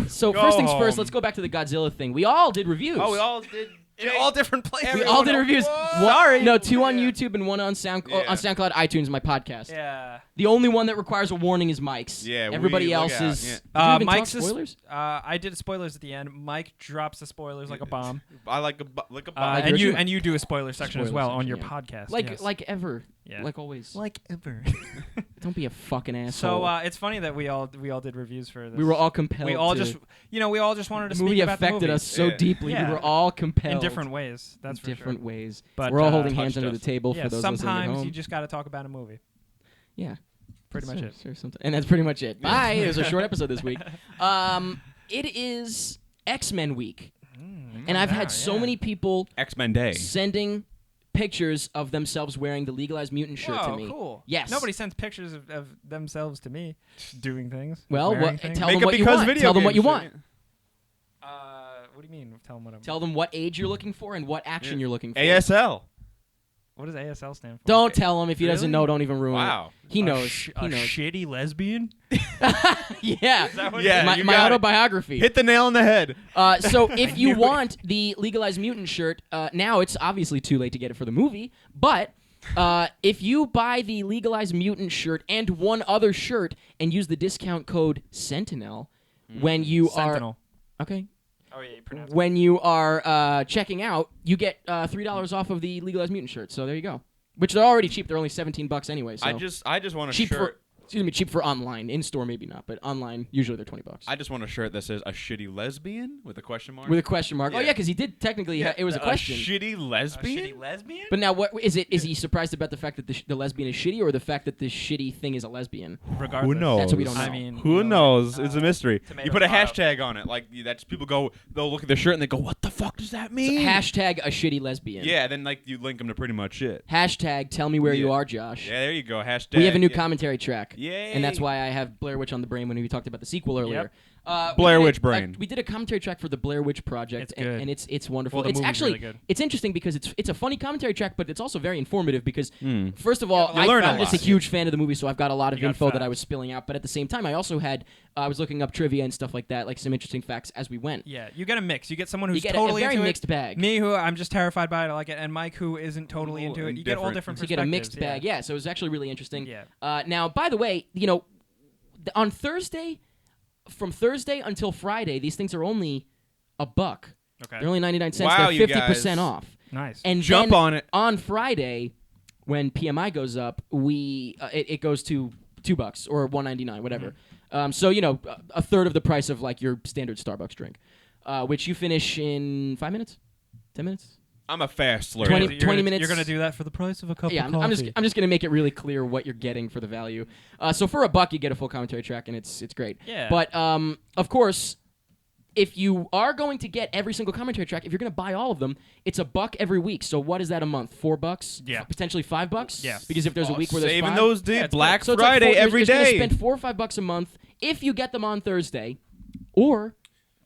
So Go first things first, home. let's go back to the Godzilla thing. We all did reviews. Oh, we all did. In all different places. We all did reviews. Whoa. Sorry. No, 2 on YouTube and 1 on on Yeah. SoundCloud, iTunes, my podcast. Yeah. The only one that requires a warning is Mike's. Yeah, Everybody we look else out, is. yeah. Did you even Mike's talk spoilers? I did spoilers at the end. Mike drops the spoilers like a bomb. I like a bomb. And yours? you do a spoiler section as Spoiler well on section, your yeah. podcast. Like yes. like ever. Yeah. Like always. like ever. Don't be a fucking asshole. So it's funny that we all did reviews for this. we were all compelled. we all to, just we all just wanted to the movie speak about affected the movie us so Yeah. deeply. Yeah. We were all compelled in different ways. That's in for different sure. ways. But, we're all holding touched hands under the us. table Yeah, for those listening at sometimes home. you just got to talk about a movie. Yeah. Pretty much it. Sure, and that's pretty much it. Bye. It was a short episode this week. It is X-Men week. And I've had so many people X-Men Day. sending pictures of themselves wearing the Legalized Mutant shirt Whoa, to me. cool. Yes. Nobody sends pictures of themselves to me doing things. Well, wearing things. tell Make them it what you because want. video Tell them what games you shit. want. What do you mean? Tell them what I'm. Tell them what age you're looking for and what action you're looking for. ASL. What does ASL stand for? Don't tell him if he doesn't Really? know. Don't even ruin Wow. it. He knows. A He knows. shitty lesbian? Yeah. Yeah, My, you my got it. autobiography. Hit the nail on the head. So if you want the Legalized Mutant shirt, now it's obviously too late to get it for the movie, but if you buy the Legalized Mutant shirt and one other shirt and use the discount code Sentinel when you Sentinel. are... Okay. Oh, yeah, you pronounce When you are checking out, you get $3 off of the Legalized Mutant shirt, so there you go. Which they're already cheap. They're only $17 anyway. So I just want a cheap shirt. Excuse me, cheap for online. In store, maybe not, but online, usually they're $20. I just want a shirt that says a shitty lesbian with a question mark. With a question mark. Yeah. Oh yeah, because he did technically. It was a question. A shitty lesbian. A shitty lesbian? But now, what is it? Is he surprised about the fact that the lesbian is shitty, or the fact that the shitty thing is a lesbian? Regardless. Who knows? That's what we don't know. I mean, Who knows? It's a mystery. tomato, You put a tomato. hashtag on it, like that's people go. They'll look at their shirt and they go, "What the fuck does that mean?" Hashtag a shitty lesbian. Yeah, then like you link them to pretty much it. Hashtag tell me where you Yeah. are, Josh. Yeah, there you go. Hashtag. We have a new yeah. commentary track. Yay. And that's why I have Blair Witch on the brain when we talked about the sequel earlier. Blair Witch brain. We did a commentary track for the Blair Witch Project, It's good. and it's wonderful. Well, the it's movie's actually really good. it's interesting because it's a funny commentary track, but it's also very informative because first of all, You learn a I'm just a lot. huge fan of the movie, so I've got a lot of You got info that I facts. was spilling out. But at the same time, I also had I was looking up trivia and stuff like that, like some interesting facts as we went. Yeah, you get a mix. You get someone who's You get totally a very into mixed it. bag. Me, who I'm just terrified by it, I like it, and Mike, who isn't totally Ooh, into it. You get all different So you perspectives. get a mixed bag, yeah. So it was actually really interesting. Yeah. Now, by the way, on Thursday, from Thursday until Friday, these things are only $1. Okay. They're only 99 cents. Wow, They're you 50% guys. off. Nice. And Jump then on it. On Friday, when PMI goes up, it goes to $2 or $1.99, whatever. So a third of the price of like your standard Starbucks drink, which you finish in 5 minutes, 10 minutes. I'm a fast learner. 20 You're gonna- minutes. You're gonna do that for the price of a cup Yeah, of I'm coffee. just gonna make it really clear what you're getting for the value. So for $1, you get a full commentary track, and it's great. Yeah. But of course, if you are going to get every single commentary track, if you're gonna buy all of them, it's $1 every week. So what is that a month? $4? Yeah. Potentially $5. Yeah. Because if there's a week where there's saving 5, those Yeah, days. it's Black so it's like Friday you're every gonna day. spend $4 or $5 a month if you get them on Thursday, or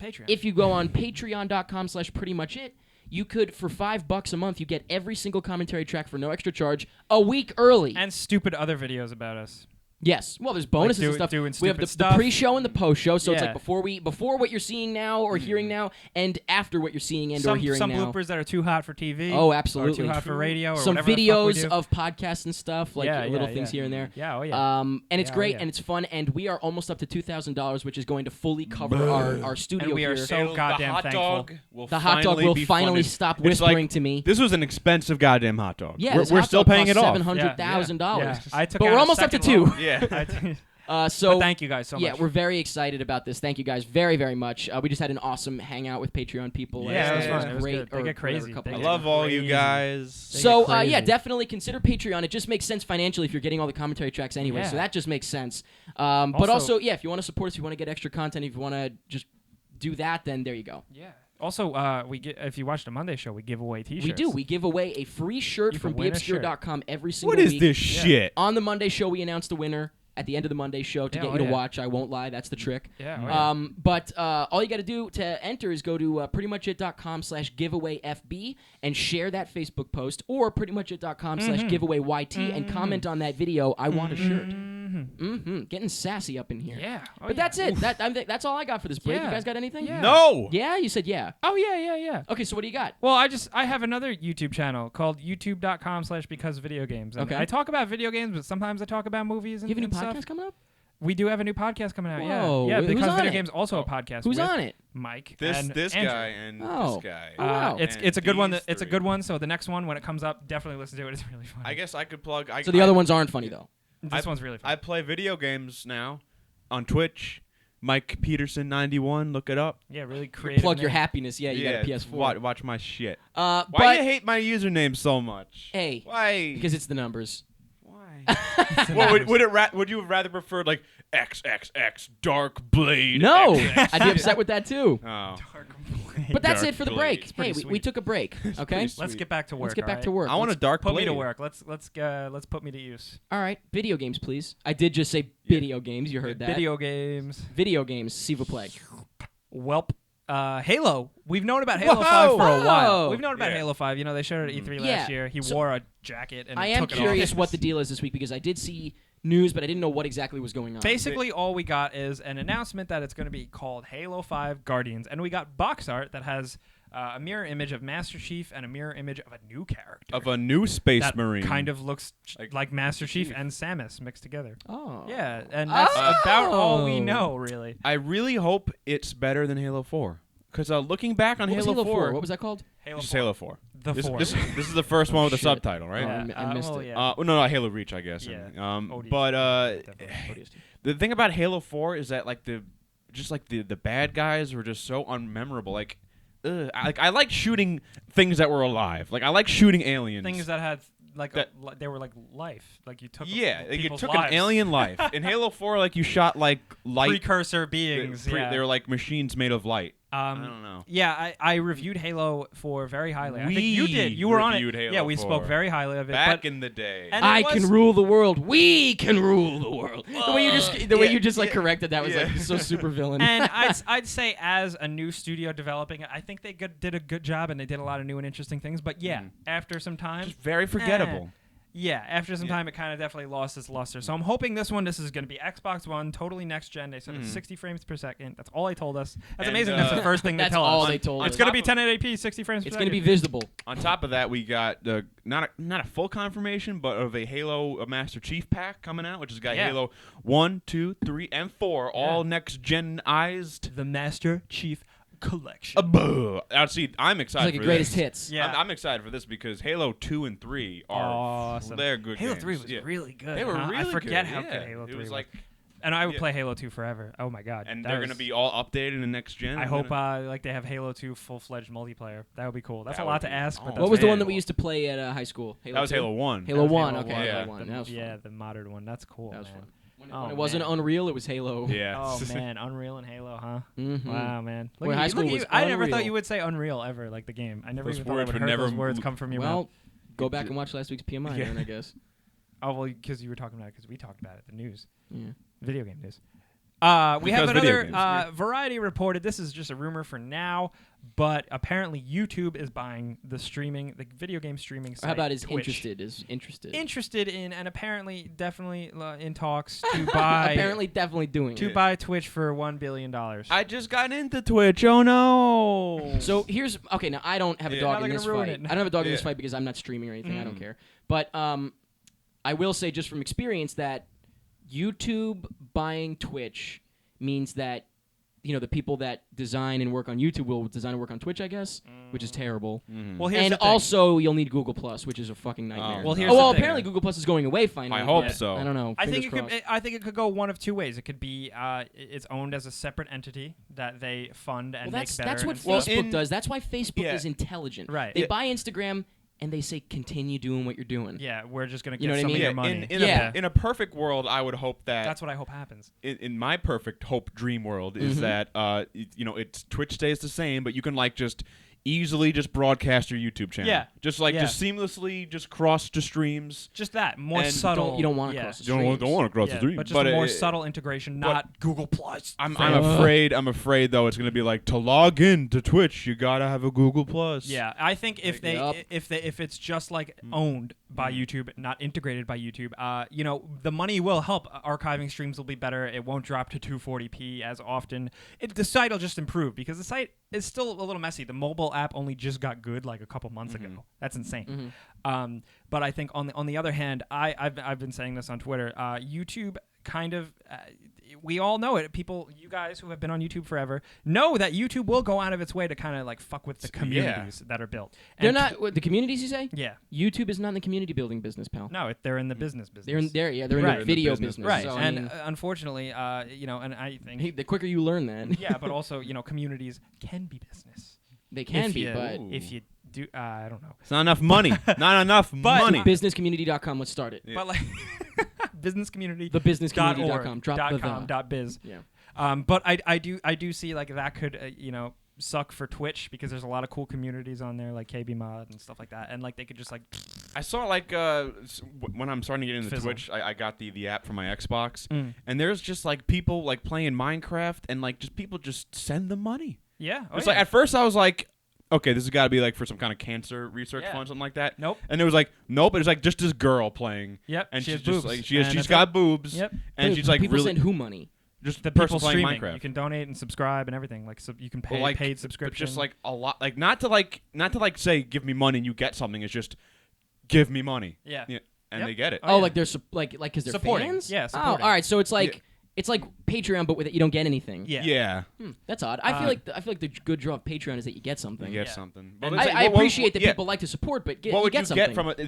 Patreon. if you go on Patreon.com/prettymuchit. You could, for $5 a month, you get every single commentary track for no extra charge a week early. and stupid other videos about us. Yes. Well, there's bonuses and stuff. doing We have stupid the stuff. pre-show and the post-show, so it's Yeah. like before what you're seeing now or hearing now, and after what you're seeing and or Some hearing now. bloopers that are too hot for TV. Oh, Or absolutely. too hot for radio. Or Some whatever the fuck we videos do. of podcasts and stuff, like Yeah, little yeah, things yeah. here and there. Yeah, oh yeah. And it's Yeah, oh great yeah. and it's fun, and we are almost up to $2,000, which is going to fully cover our studio And we are here. so goddamn the hot thankful. dog will The hot dog will be finally funded. stop It's whispering like, to me. This was an expensive goddamn hot dog. Yeah, we're, this we're hot still dog paying it cost off. $700,000. Yeah. I took But out we're a almost up to second 2. loan. Yeah. So But thank you guys so yeah, much. we're very excited about this. Thank you guys very, very much. We just had an awesome hangout with Patreon people. Yeah, it was fun. It was great. good. They or get crazy. whatever, a couple They I days get love ago. all you crazy. guys. So crazy. yeah, definitely consider Patreon. It just makes sense financially if you're getting all the commentary tracks anyway. Yeah. So that just makes sense. But also, yeah, if you want to support us, if you want to get extra content, if you want to just do that, then there you go. Yeah. Also, if you watch the Monday show, we give away T-shirts. We do. We give away a free shirt You from can win a shirt. beobscure.com every single What is week. this shit? On the Monday show, we announce the winner at the end of the Monday show to Yeah, get oh you to yeah. watch. I won't lie. That's the trick. Yeah. Oh, yeah. But all you got to do to enter is go to prettymuchit.com/giveawayfb and share that Facebook post, or prettymuchit.com/giveawayyt and comment on that video. I want a shirt. Getting sassy up in here. Yeah. Oh, But yeah. that's it. That's all I got for this break. Yeah. You guys got anything? Yeah. No. Yeah? You said yeah. Oh yeah. Okay, so what do you got? Well, I have another YouTube channel called youtube.com/becausevideogames. And Okay. I talk about video games, but sometimes I talk about movies and, You have a new and podcast stuff. coming up? We do have a new podcast coming out. Whoa. Yeah. Who's Because on Video it? Games also a podcast. Who's with on it? Mike. This and this Andrew. guy and Oh. this guy. Oh, wow. It's a good one. these It's a three. good one. So the next one, when it comes up, definitely listen to it. It's really funny. I guess I could plug. So the other ones aren't funny, though. This one's really funny. I play video games now on Twitch. Mike Peterson 91. Look it up. Yeah, really creative. Plug your name. happiness. Yeah, you got a PS4. Watch my shit. But Why do you hate my username so much? hey, Why? because it's the numbers. Why? Well, would you have rather preferred like XXX Dark Blade? No, XX? I'd be upset with that too. Oh. But that's Dark it for the Blade. break. It's Hey, pretty we sweet. took a break. Okay, pretty Let's get back to work. let's get back all to right? work. I want a Dark Put Blade. me to work. Let's put me to use. All right, video games, please. I did just say video games. You heard that. Video games. Video games. S'il vous plaît. Welp. Halo. We've known about Halo Whoa. 5 for a Whoa. while. We've known about Yeah. Halo 5. You know, they showed it at E3 last year. He So- wore a jacket and I am took it curious off. what the deal is this week because I did see news, but I didn't know what exactly was going on. Basically, all we got is an announcement that it's going to be called Halo 5 Guardians, and we got box art that has a mirror image of Master Chief and a mirror image of a new character. Of a new Space that Marine. kind of looks Like like Master Chief and Samus mixed together. Oh. Yeah, and that's about all we know, really. I really hope it's better than Halo 4. Because looking back on What was Halo 4, What was that called? Halo just 4. Halo 4. The This 4. this is the first one with the Shit. subtitle, right? Yeah. I missed it. Yeah. No, Halo Reach, I guess. Yeah. But ODST. the thing about Halo 4 is that like the bad guys were just so unmemorable. Like, I like shooting things that were alive. Like I like shooting aliens. Things that had like they were like life. Like you took like you people's took lives. an alien life. In Halo 4, like you shot like light precursor beings. They were like machines made of light. I don't know. Yeah, I reviewed Halo 4 very highly. I think We you did. You were on it. reviewed Halo yeah, we 4. spoke very highly of it. Back but in the day. and I it was- can rule the world. We can rule the world. The way you just like corrected that was like so super villain. and I'd say as a new studio developing it, I think they did a good job and they did a lot of new and interesting things. But yeah, after some time, Just very forgettable. Yeah, after some time, it kind of definitely lost its luster. So I'm hoping this is going to be Xbox One, totally next gen. They said it's 60 frames per second. That's all they told us. That's And, amazing. That's the first thing they that's tell all us. they told It's us. going to be 1080p, 60 frames per It's second. going to be visible. On top of that, we got not a full confirmation, but of a Halo Master Chief pack coming out, which has got Halo 1, 2, 3, and 4, all next gen-ized. The Master Chief Collection. See, I'm excited. It's like for a greatest this. hits. Yeah. I'm excited for this because Halo 2 and 3 are Awesome. they're good. Halo games. 3 was really good. They were huh? really I forget good. how good Halo 3 It was like, and I would play Halo 2 forever. Oh my god. and That they're was- gonna be all updated in next gen. I hope like they have Halo 2 full-fledged multiplayer. That would be cool. That's That a lot would to be- ask, oh, but man. What was the one Man. that we used to play at high school? Halo that was 2? Halo 1. Halo That was 1. Halo Okay, 1. Halo Yeah. 1. That was fun. Yeah, the modern one. That's cool. That was man. fun. When Oh, it wasn't man. Unreal, it was Halo. Yeah. Oh man, Unreal and Halo, huh? Mhm. Wow, man. Well, high school was I never thought Unreal. you would say Unreal ever, like the game. I never Those even thought I words would would heard never those words move. come from your Well, mouth. go back and watch last week's PMI, Yeah. then, I guess. Oh well, because you were talking about it, because we talked about it. The news, Yeah. video game news. We have Because video another games. Variety reported. This is just a rumor for now, but apparently YouTube is buying the video game streaming site. How about is Twitch. interested? Interested in, and apparently definitely in talks to buy. Apparently, definitely doing to it. buy Twitch for $1 billion. I just got into Twitch. Oh no. So here's okay. Now I don't have a Yeah. dog Now in they're this gonna ruin fight. it. I don't have a dog in this Yeah. fight because I'm not streaming or anything. I don't care. But I will say just from experience that YouTube buying Twitch means that the people that design and work on YouTube will design and work on Twitch, I guess, which is terrible. Well, here's And the thing. also, you'll need Google Plus, which is a fucking nightmare. Well, here's the thing. apparently Google Plus is going away finally. I hope but so. I don't know. I think Fingers crossed. I think it could go one of two ways. It could be it's owned as a separate entity that they fund and Well, make better. that's what and stuff. Facebook does. That's why Facebook Yeah. is intelligent. Right. They Yeah. buy Instagram and they say continue doing what you're doing. Yeah, we're just gonna get You know what I some mean? of Yeah, your money. in a perfect world, I would hope that That's what I hope happens. in my perfect hope dream world is that it's Twitch stays the same, but you can like just easily just broadcast your YouTube channel. Yeah. Just seamlessly just cross to streams. Just that more And subtle. You don't want to yeah. cross the Don't streams. want to cross the Yeah, streams, but just a more it- subtle integration, not Google Plus. I'm afraid though it's gonna be like to log in to Twitch you gotta have a Google Plus. Yeah, I think if Yup. if it's just like owned by YouTube, not integrated by YouTube, the money will help. Archiving streams will be better. It won't drop to 240p as often. The site will just improve because the site is still a little messy. The mobile app only just got good like a couple months ago. That's insane. But I think on the other hand, I've been saying this on Twitter. YouTube kind of. We all know it. You guys who have been on YouTube forever, know that YouTube will go out of its way to kind of like fuck with the communities that are built. They're And not the communities. You say? Yeah. YouTube is not in the community building business, pal. No, they're in the business. They're in there. Yeah, they're in Right. the video business. business. Right. So, I and mean, unfortunately, and I think hey, the quicker you learn that, yeah, but also communities can be business. they can If be. you- But if you do, I don't know. It's not enough money. Not enough money. businesscommunity.com. Let's start it. But like businesscommunity. Thebusinesscommunity.com. Drop the .com, .biz. Yeah. But I do see like that could suck for Twitch because there's a lot of cool communities on there like KB Mod and stuff like that, and like they could just like I saw like when I'm starting to get into Fizzle. Twitch, I got the app for my Xbox, Mm. and there's just like people like playing Minecraft, and like just people just send them money. yeah. Oh, It's yeah. like at first I was like, okay, this has got to be like for some kind of cancer research Yeah. fund, something like that. Nope. And it was like, nope, it's like just this girl playing. Yep. And she she's has just boobs. like And she's that's got it. boobs. Yep. And Wait, she's like people really send who money? just The person people playing streaming. Minecraft. You can donate and subscribe and everything. Like so you can pay But, like, paid but subscription. just like a lot, like not to say give me money and you get something. It's just give me money. yeah. And Yep. they get it. Oh, yeah. Like they're like because they're Supporting. fans. Yeah, Oh, supporting. all right. So it's like It's like Patreon, but with it, you don't get anything. Yeah. That's odd. I feel like the good draw of Patreon is that you get something. You get something. And I appreciate that people like to support, but what would you you something. get from it?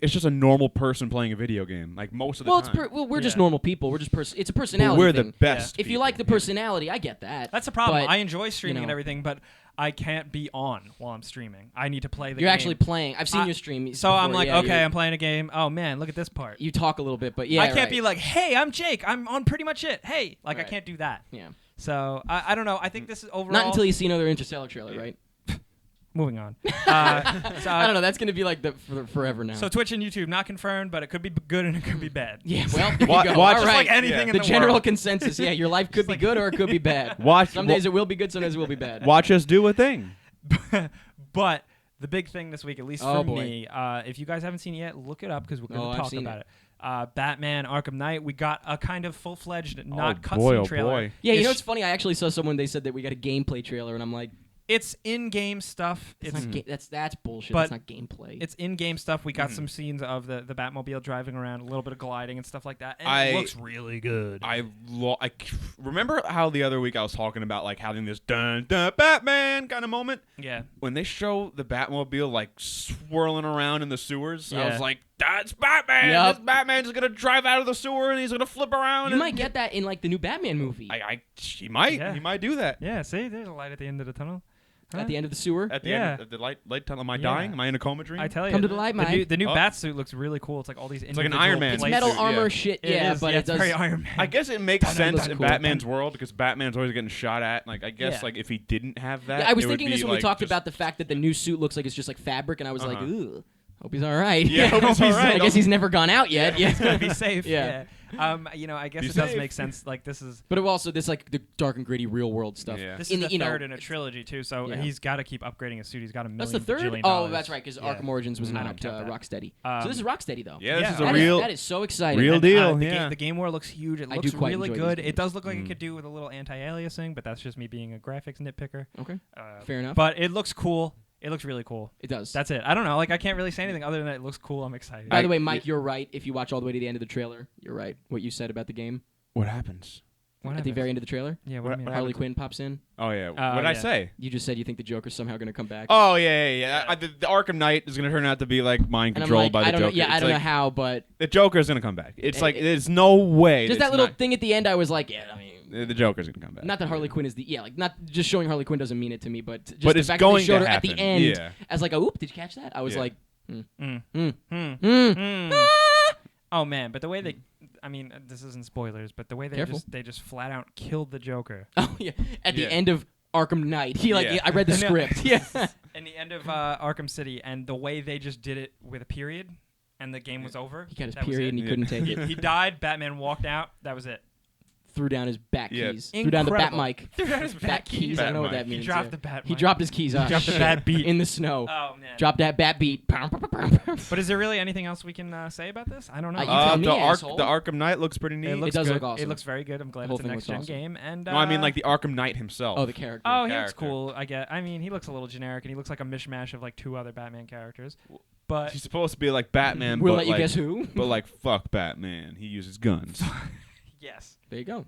It's just a normal person playing a video game, like most of the time. We're just normal people. We're just it's a personality. We're thing. the best. If you like the personality, I get that. That's the problem. But, I enjoy streaming and everything, but I can't be on while I'm streaming. I need to play the game. You're actually playing. I've seen your stream. So before. I'm like, okay, I'm playing a game. Oh man, look at this part. You talk a little bit, but yeah, I can't be like, hey, I'm Jake. I'm on pretty much it. Hey, like I can't do that. Yeah. So I don't know. I think this is overall. Not until you see another Interstellar trailer, right? Moving on. So, I don't know. That's going to be like forever now. So Twitch and YouTube not confirmed, but it could be good and it could be bad. Yeah. Well, there you go. Watch All right. like anything in the the general world. consensus. Yeah, your life could be good or it could be bad. Some days it will be good. Some days it will be bad. Watch us do a thing. But the big thing this week, at least Oh, for boy. me, if you guys haven't seen it yet, look it up because we're going to I've talk seen about it. Batman Arkham Knight. We got a kind of full-fledged, not boy, cutscene oh trailer. boy. Yeah, you know what's funny? I actually saw someone. They said that we got a gameplay trailer, and I'm like, It's in-game stuff. that's bullshit. But That's not gameplay. It's in-game stuff. We got some scenes of the Batmobile driving around, a little bit of gliding and stuff like that. And it looks really good. I remember how the other week I was talking about like having this dun dun Batman kind of moment. Yeah. When they show the Batmobile like swirling around in the sewers, I Yeah. was like, "That's Batman! Yep. This Batman's gonna drive out of the sewer and he's gonna flip around." you might get that in like the new Batman movie He might. Yeah. He might do that. Yeah, see, there's a light at the end of the tunnel. at the end of the sewer. At the Yeah. end of the light tunnel. Am I Yeah. dying? Am I in a coma dream? I tell you. Come to the light, Mike. The new Oh. bat suit looks really cool. It's like all these like an individual Iron Man It's suit, metal places. armor yeah. shit. It Yeah, is, but yeah, it does. it's very Iron Man. I guess it makes sense looks in cool. Batman's world because Batman's always getting shot at. Like I guess Yeah. like if he didn't have that, Yeah, I was it would thinking this be, when we like, talked just- about the fact that the new suit looks like it's just like fabric, and I was like, Uh-huh. "Ooh, hope he's all right." Yeah, hope he's all right. I guess he's never gone out yet. Yeah, It's gonna be safe. Yeah. I guess Be it does safe. make sense. Like this is But it also this like the dark and gritty real world stuff. Yeah. this In is the- the third in a trilogy too. So Yeah. he's got to keep upgrading his suit. He's got a million. That's the third. bajillion Oh, dollars. that's right, because Yeah. Arkham Origins was I don't not count that. Rocksteady. Um, So this is Rocksteady though. Yeah, this Yeah. is a That real. that is so exciting. real And, deal, the, yeah. the game war looks huge. It I looks do quite really enjoy good. these It does look like Mm. it could do with a little anti-aliasing, but that's just me being a graphics nitpicker. Okay, fair enough. But it looks cool. It looks really cool. It does. That's it. I don't know. Like I can't really say anything other than that it looks cool. I'm excited. By the way, Mike, you're right. If you watch all the way to the end of the trailer, you're right. What you said about the game What happens? What at the happens? very end of the trailer, Yeah. What do you mean? Harley Quinn pops in. Oh yeah. Oh, what did I yeah. say? You just said you think the Joker's somehow going to come back. Oh yeah. The Arkham Knight is gonna turn out to be like mind and I'm controlled like, by the I don't Joker. know. Yeah, It's I don't know like, how, but the Joker's gonna come back. It's like it- there's no way. just it's that little not- thing at the end, I was like, yeah, I mean. The Joker's gonna come back. Not that Harley Quinn is not just showing Harley Quinn doesn't mean it to me, but just But the it's fact that going they showed to her at the happen, end yeah. as like, oop, did you catch that? I was Yeah. like, Oh man, but the way they, I mean, this isn't spoilers, but the way Careful. they just flat out killed the Joker. oh yeah, at the Yeah. end of Arkham Knight, Yeah. I read the script. Yeah, In the end of Arkham City, and the way they just did it with a period, and the game was over. he got his That was period it. and he couldn't take it. He died. Batman walked out. That was it. Threw down his bat Yeah. keys. Threw down the bat Incredible. mic. Threw down his Bat keys. I don't know what mic. that He means. dropped yeah. the bat. He mic. dropped his keys. Oh, dropped the shit. bat beat. in the snow. Oh man. Dropped that bat beat. But is there really anything else we can say about this? I don't know. You tell me, asshole. the Arkham Knight looks pretty neat. It looks does good. look awesome. It looks very good. I'm glad The whole it's a thing next looks gen awesome. game. And no, I mean like the Arkham Knight himself. Oh, the character. Oh, he looks character. cool. I mean, he looks a little generic, and he looks like a mishmash of like two other Batman characters. But He's supposed to be like Batman. We'll but let you like, guess who. But like fuck Batman. He uses guns. yes, There you go.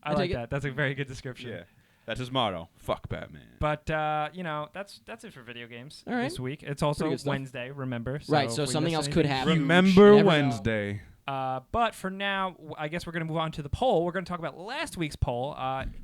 I I like take it. that. That's a very good description. yeah, that's his motto. Fuck Batman. But that's it for video games All right. this week. It's also Pretty good stuff. Wednesday. Remember? Right, so if we something miss else could anything- happen. Remember never know. Wednesday. But for now, I guess we're going to move on to the poll. We're going to talk about last week's poll.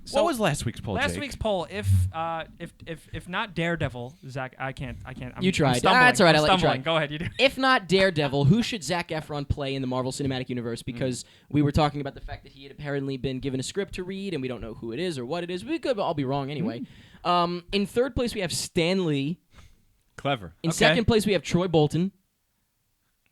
So What was last week's poll? last Jake? week's poll? If not Daredevil, Zach, I can't. You tried. I'm stumbling. That's all right, I'm I'll let you try. stumbling. Go ahead. You do. If not Daredevil, who should Zac Efron play in the Marvel Cinematic Universe? Because we were talking about the fact that he had apparently been given a script to read, and we don't know who it is or what it is. We could all be wrong anyway. In third place, we have Stan Lee. Clever. In Okay. second place, we have Troy Bolton.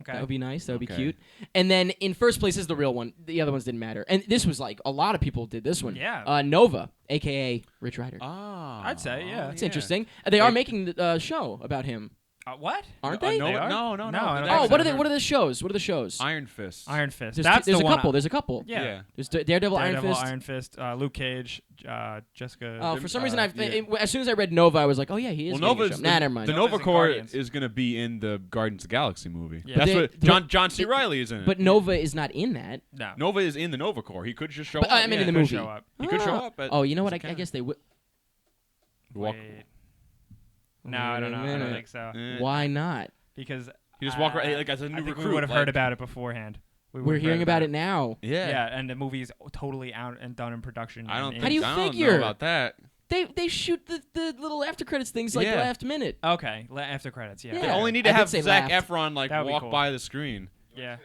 Okay. That would be nice. That would be Okay. cute. And then in first place is the real one. The other ones didn't matter. And this was like a lot of people did this one. Yeah. Nova, a.k.a. Rich Rider. Ah, I'd say, yeah. That's interesting. They are making the show about him. What? Aren't they? No. No, Oh, what are the shows? What are the shows? Iron Fist. Iron Fist. There's There's a couple. There's a couple. Yeah. There's Daredevil, Iron Fist, Luke Cage, Jessica. Oh, for some reason, as soon as I read Nova, I was like, oh yeah, he is. Well, Nova's never mind. The Nova Corps is going to be in the Guardians of the Galaxy movie. Yeah. That's what John C. Reilly is in it. But Nova is not in that. No. Nova is in the Nova Corps. He could just show But, up. I mean, in the movie. He could show up. Oh, you know what? I guess they would. Wait. No, I don't know. I don't think so. Why not? Because he just walk around like as a new I think recruit. we would have heard about it beforehand. We're hearing about it now. Yeah, and the movie is totally out and done in production. I don't How do you I don't figure? know about that. They shoot the little after credits things like last minute. Okay, after credits. Yeah. Yeah. They only need to have Zac laughed. Efron walk cool. by the screen. Yeah.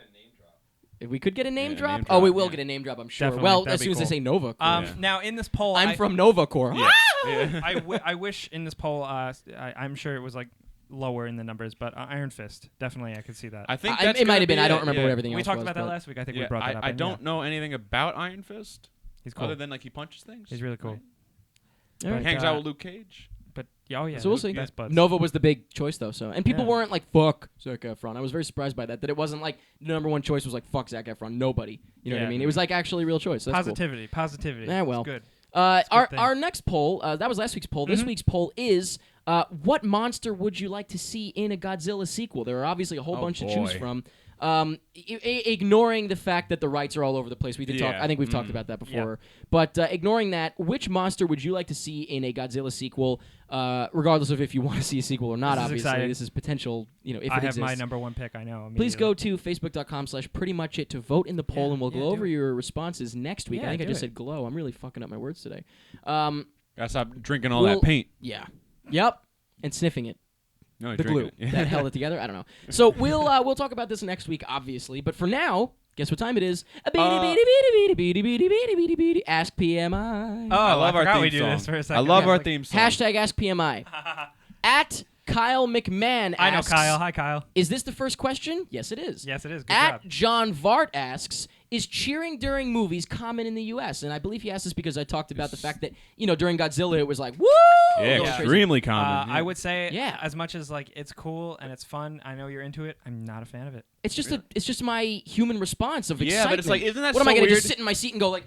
If we could get a name drop. name Oh, drop, we will yeah. get a name drop. I'm sure. Definitely, Well, that'd as be soon as they cool. say Nova Corps. Now in this poll, I'm from Nova Corps. Yeah. Yeah. I wish in this poll, I'm sure it was like lower in the numbers, but Iron Fist, definitely, I could see that. I think it might have been. I don't remember what yeah. everything we else talked was. about that but- last week. I think Yeah, we brought that up. I don't know anything about Iron Fist. He's cool. Other than like he punches things. He's really cool. Right? All right. Hangs out with Luke Cage. But oh yeah, So we'll see. best buds. Nova was the big choice though, so and people Yeah. weren't like fuck Zac Efron. I was very surprised by that. That it wasn't like the number one choice was like fuck Zac Efron. Nobody. You know what I Yeah. mean? It was like actually a real choice. So that's cool. Positivity. Yeah, well. It's good. Our thing. our next poll, that was last week's poll. This week's poll is what monster would you like to see in a Godzilla sequel? There are obviously a whole bunch to choose boy. from. Ignoring the fact that the rights are all over the place. We did talk. Yeah. I think we've talked about that before. But ignoring that, which monster would you like to see in a Godzilla sequel? Regardless of if you want to see a sequel or not, This is obviously exciting. this is potential. You know, if I it have exists. my number one pick. I know. Please immediately. go to facebook.com/prettymuchit to vote in the poll, Yeah, and we'll yeah, go do over it. your responses next week. Yeah, I think I do just it. said glow. I'm really fucking up my words today. Gotta stop drinking all Well- that paint. Yeah. Yep. And sniffing it. No, The glue that held it together. I don't know. So we'll talk about this next week, obviously. But for now, guess what time it is? Ask PMI. Oh, I love our forgot theme we do song. this for a I second. love Yeah, our like- theme song. Hashtag Ask PMI. At Kyle McMahon I know asks, Kyle. Hi, Kyle. Is this the first question? Yes, it is. Yes, it is. Good At job. John Vart asks, is cheering during movies common in the U.S.? And I believe he asked this because I talked about the fact that, during Godzilla, it was like, woo! Yeah, Going crazy. extremely common. I would say, Yeah. as much as like it's cool and it's fun, I know you're into it. I'm not a fan of it. It's just my human response of Yeah, excitement. but it's like, isn't that what am so I gonna weird? just sit in my seat and go like,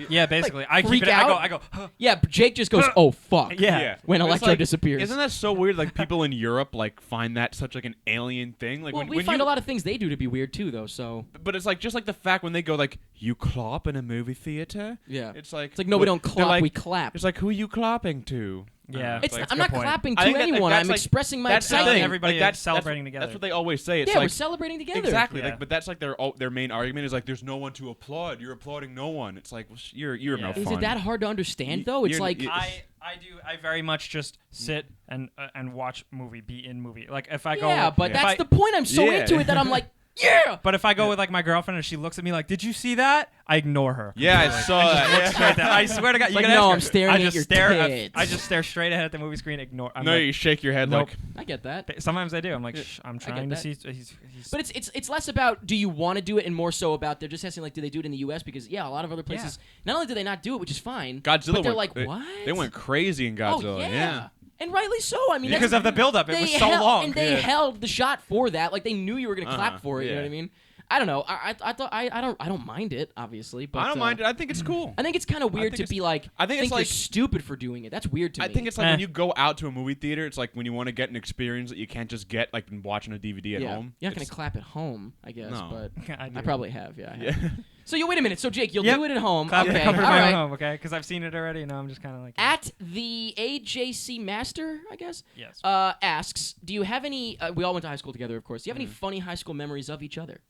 Yeah, basically, I freak keep it. out? I go. Huh. yeah, but Jake just goes, oh fuck. Yeah. When But it's Electro like, disappears. Isn't that so weird? Like people in Europe like find that such like an alien thing. Like Well, when we when find you, a lot of things they do to be weird too, though. So But it's like just like the fact when they go like you clap in a movie theater. yeah, It's like no, we don't they're clap, like- we clap. It's like who are you clapping to? Yeah. It's like, I'm good not point. clapping I to think that, like, anyone. that's I'm like- expressing my That's the excitement. thing. Everybody Like, that's celebrating what- together. That's what they always say. It's Yeah, we're like celebrating together. exactly. Yeah. Like, but that's like their main argument is like there's no one to applaud. You're applauding no one. It's like well, you're no Yeah. fun. Is it that hard to understand though? It's you're- like you- I very much just sit and watch movie, be in movie. Like if I go, yeah, but if that's I- the point. I'm so Yeah. into it that I'm like, yeah. But if I go with like my girlfriend and she looks at me like, "Did you see that?" I ignore her. Yeah, I completely. saw just that. look Yeah. straight there. I swear to God, you Like, can no, ask her. I'm staring I at just your stare tits. I just stare straight ahead at the movie screen. Ignore. I'm No, like, you shake your head Nope. like I get that. Sometimes I do. I'm like, Shh, I'm get trying to that. see. He's But it's less about do you want to do it and more so about they're just asking like do they do it in the U.S. because yeah, a lot of other places not only do they not do it, which is fine. Godzilla. but they're went, like what? They went crazy in Godzilla. Oh, yeah. And rightly so. I mean, because that's, of the buildup. It they was so held, long. and they Yeah. held the shot for that. Like they knew you were gonna clap Uh-huh, for it. You know yeah. what I mean? I don't know. I thought I don't mind it obviously, but I don't mind it. I think it's cool. I think it's kind of weird to think be like. I think it's you're like- stupid for doing it. That's weird to me. I think it's like Eh. when you go out to a movie theater, it's like when you want to get an experience that you can't just get like in watching a DVD at home. You're not gonna It's- clap at home, I guess, No. but I I probably have. Yeah. I have. Yeah. So you wait a minute. So Jake, you'll Yep. do it at home. Clap okay. the comfort All of my own right. home, okay? Because I've seen it already. And I'm just kind of like At the AJC Master, I guess. yes. Asks, do you have any? We all went to high school together, of course. Do you have any Mm-hmm. funny high school memories of each other?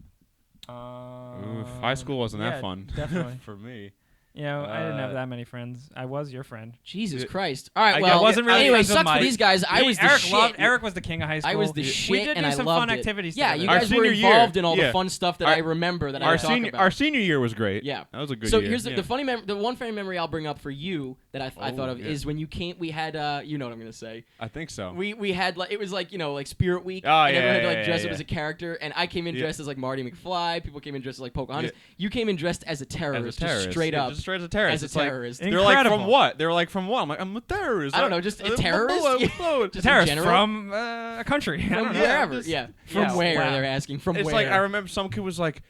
Oof, high school wasn't yeah, that fun. Definitely. for me. You know, I didn't have Uh, that many friends. I was your friend. Jesus Yeah. Christ! All right, I well, wasn't really anyway, friends with sucks for Mike. these guys. I was the Eric shit. Eric was the king of high school. I was the We shit, did and do I some loved fun it. activities. Yeah, together. you Our guys were senior involved year, in all the yeah. fun stuff that Our- I remember that I talk about. Our senior year was great. Yeah, that was a good so year. here's yeah. the one funny memory I'll bring up for you that I thought of yeah. is when you came. We had you know what I'm gonna say. I think so. We had like it was like like Spirit Week. Oh, and yeah, everyone had to like yeah, dress yeah, up as a character, and I came in Yeah. dressed as like Marty McFly. People came in dressed as like Pocahontas. Yeah. You came in dressed as a terrorist, terrorist, just straight yeah, up. just register as a terrorist. As a terrorist. They're like, Incredible. from what? They're like, from what? I'm like, I'm a terrorist. I don't know, just a terrorist? Just in terrorist general? from a country. I don't From know. wherever. just- Yeah. Yeah. From where, Wow. they're asking. From It's where. like, I remember some kid was like,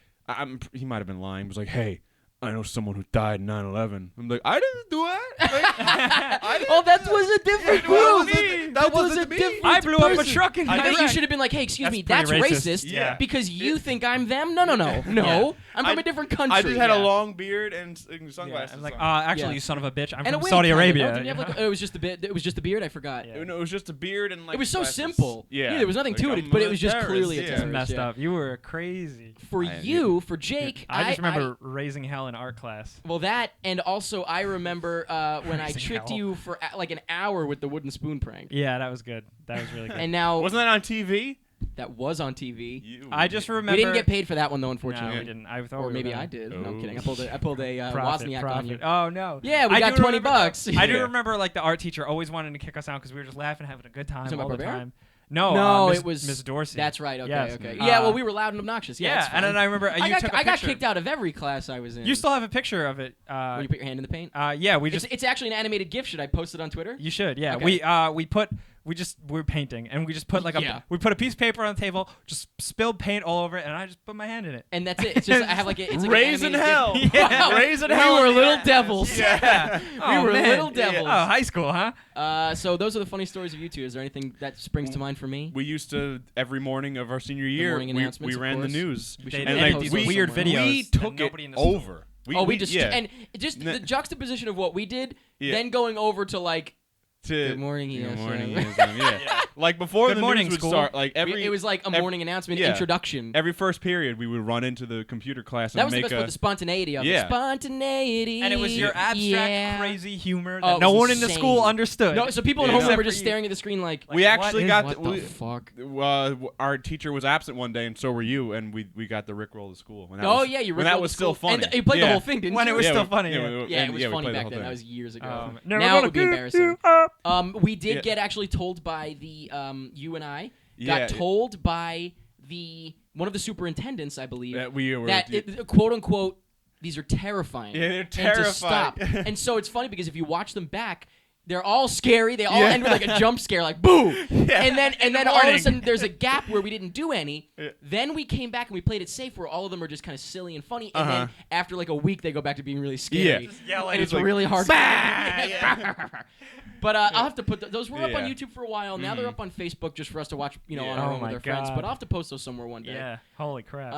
he might have been lying. He was like, hey, I know someone who died in 9/11. I'm like, I didn't do that. Like, Oh, that was a different group. That was wasn't a me. different I blew up a person. truck in I think you Iraq. should have been like, hey, excuse me, That's that's pretty racist. racist. Yeah. Because you think I'm them? No. Yeah. I'm from a different country. I just had Yeah. a long beard and Yeah, sunglasses. I'm like, on. actually, Yeah. you son of a bitch. I'm And a from wig, Saudi kinda, Arabia. no? Didn't you have like, it was just the beard. It was just the beard. I forgot. Yeah. No, it was just a beard and like. It was so glasses. simple. Yeah, there was nothing Like, to it, I'm but a it was just terrorist, clearly a yeah. terrorist. messed yeah. up. You were crazy. For for Jake, I just remember raising hell in art class. Well, that, and also I remember when I Raising tricked hell. you for like an hour with the wooden spoon prank. Yeah, that was good. That was really good. And now Wasn't that on TV? that was on TV. I just remember. We didn't get paid for that one though, No, unfortunately. we didn't. I thought Or we maybe were I gonna. did. No, I'm Oh. kidding. I pulled a Profit, Wozniak profit. on you. Oh no. Yeah, we I got do 20 remember- bucks. I do Yeah. remember like the art teacher always wanting to kick us out because we were just laughing, having a good time talking all about the Barbera? time. No, No, Miss, it was Miss Dorsey. That's right. Okay, Yes. okay. Yeah, Uh, well, we were loud and obnoxious. Yeah, it's and then fine. I remember you took a I got picture. kicked out of every class I was in. You still have a picture of it. When you put your hand in the paint. Yeah, we just. It's actually an animated GIF. Should I post it on Twitter? You should. Yeah, Okay. we were painting and we just put like Yeah. we put a piece of paper on the table, just spilled paint all over it, and I just put my hand in it. And that's it. It's just I have like it's like Raising an hell. animated GIF. Yeah. Raising We hell. were in the little ass. devils. Yeah. We were little devils. Oh, high school, huh? So those are the funny stories of you two. Is there anything that springs to mind for me? We used to every morning of our senior year. morning we announcements, of ran the course. news. We They should did and like post these those weird somewhere. videos. We that took it nobody in the school- over. And just the juxtaposition of what we did, Yeah. then going over to like to Good morning, Good ESM. morning, ESM, yeah. Like before Good the morning, news would school. start, like every it was like a morning announcement yeah. introduction. every first period we would run into the computer class and That was the make best part, the spontaneity of Yeah. it. Spontaneity. And it was your abstract, yeah. crazy humor that Oh, it no was one in the insane. school understood. No, so people at Yeah. home Except were for just you. staring at the screen like, we actually got what the fuck? our teacher was absent one day and so were you, and we got the Rickroll to school. When that Oh was, yeah, you when that ripped was the still school. funny. And you played the Yeah. whole thing, didn't When you? it was Yeah, still we- funny. yeah, Yeah. we- Yeah, and it was we funny played the back whole then. thing. That was years ago. Never now gonna it would be give embarrassing. you up. We did Yeah. get actually told by the you and I Yeah. got told by the one of the superintendents, I believe, That we were that quote unquote these are terrifying. Yeah, they're And to terrifying. stop. And so it's funny because if you watch them back, they're all scary. They all Yeah. end with like a jump scare, like boo. Yeah. And then the all of a morning. sudden there's a gap where we didn't do any. Yeah. Then we came back and we played it safe, where all of them are just kind of silly and funny. And then after like a week, they go back to being really scary. Yeah. Just yelling. And it's like, really hard. But I'll have to put those were up on Yeah. YouTube for a while. Now they're up on Facebook just for us to watch, on Yeah. our Oh own with my our friends. God. But I'll have to post those somewhere one day. Yeah. Holy crap.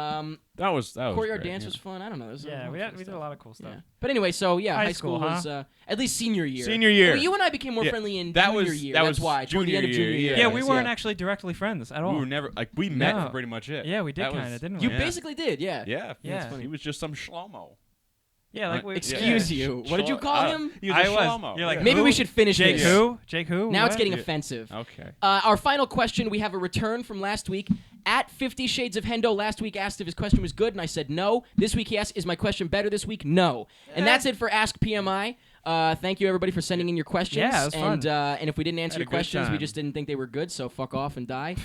that was Courtyard great, dance yeah. was fun. I don't know. There's yeah, a we bunch of did a stuff. lot of cool stuff. Yeah. But anyway, so yeah, High high school school, was at least senior year. Senior year. Well, you and I became more Yeah. friendly in That junior was- year. that That's was why. Toward the end of junior junior year, year. Yeah, we yes, weren't actually directly friends at all. We were never we met No. for pretty much it. Yeah, we did That was- kinda, didn't You we? Yeah. basically did, yeah. Yeah. Yeah. That's funny. He was just some shlomo. Yeah, like we. Excuse yeah. you. What did you call him? He was I a was. shlomo. You're like, Yeah. Maybe who? we should finish Jake this. who? Jake who? Now it's What? getting Yeah. offensive. Okay. Our final question, we have a return from last week. At 50 Shades of Hendo last week asked if his question was good, and I said no. This week he asked, is my question better this week? No. And that's it for Ask PMI. Thank you, everybody, for sending in your questions. Yeah, it was fun. And if we didn't answer Had a your good questions, we time. just didn't think they were good, so fuck off and die.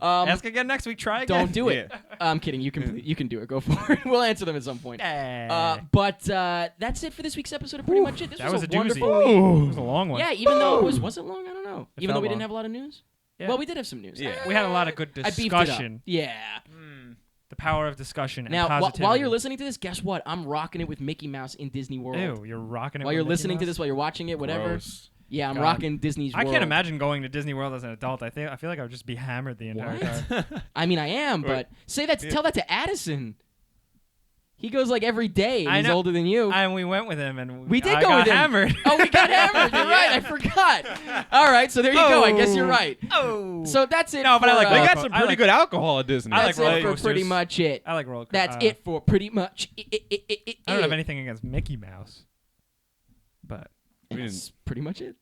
Ask again next week. Try again. Don't do it. Yeah. I'm kidding. You can do it. Go for it. We'll answer them at some point. But that's it for this week's episode of Pretty Much It. This That was a doozy. wonderful week. It was a long one. Yeah, even though it was it long? I don't know. It Even though felt we didn't long. have a lot of news. Yeah. Well, we did have some news. Yeah. We had a lot of good I beefed it up. discussion. Yeah. The power of discussion Now, and positivity. while you're listening to this, guess what? I'm rocking it with Mickey Mouse in Disney World. Ew, you're rocking it. While with you're Mickey listening to Mouse? this, while you're watching it, whatever. Gross. Yeah, I'm God. rocking Disney's I World. can't imagine going to Disney World as an adult. I feel like I would just be hammered the entire time. I mean, I am, but tell that to Addison. He goes like every day, and I he's know. older than you. And we went with him, and We did I go got with him. hammered. Oh, we got hammered. You're right. I forgot. All right, so there you go. I guess you're right. Oh. So that's it. No, but I for, like They roller got co- some I pretty like- good alcohol at Disney. I That's like roller it for coasters. pretty much it. I like roller. That's it for pretty much I don't have anything against Mickey Mouse, but We That's didn't- pretty much it.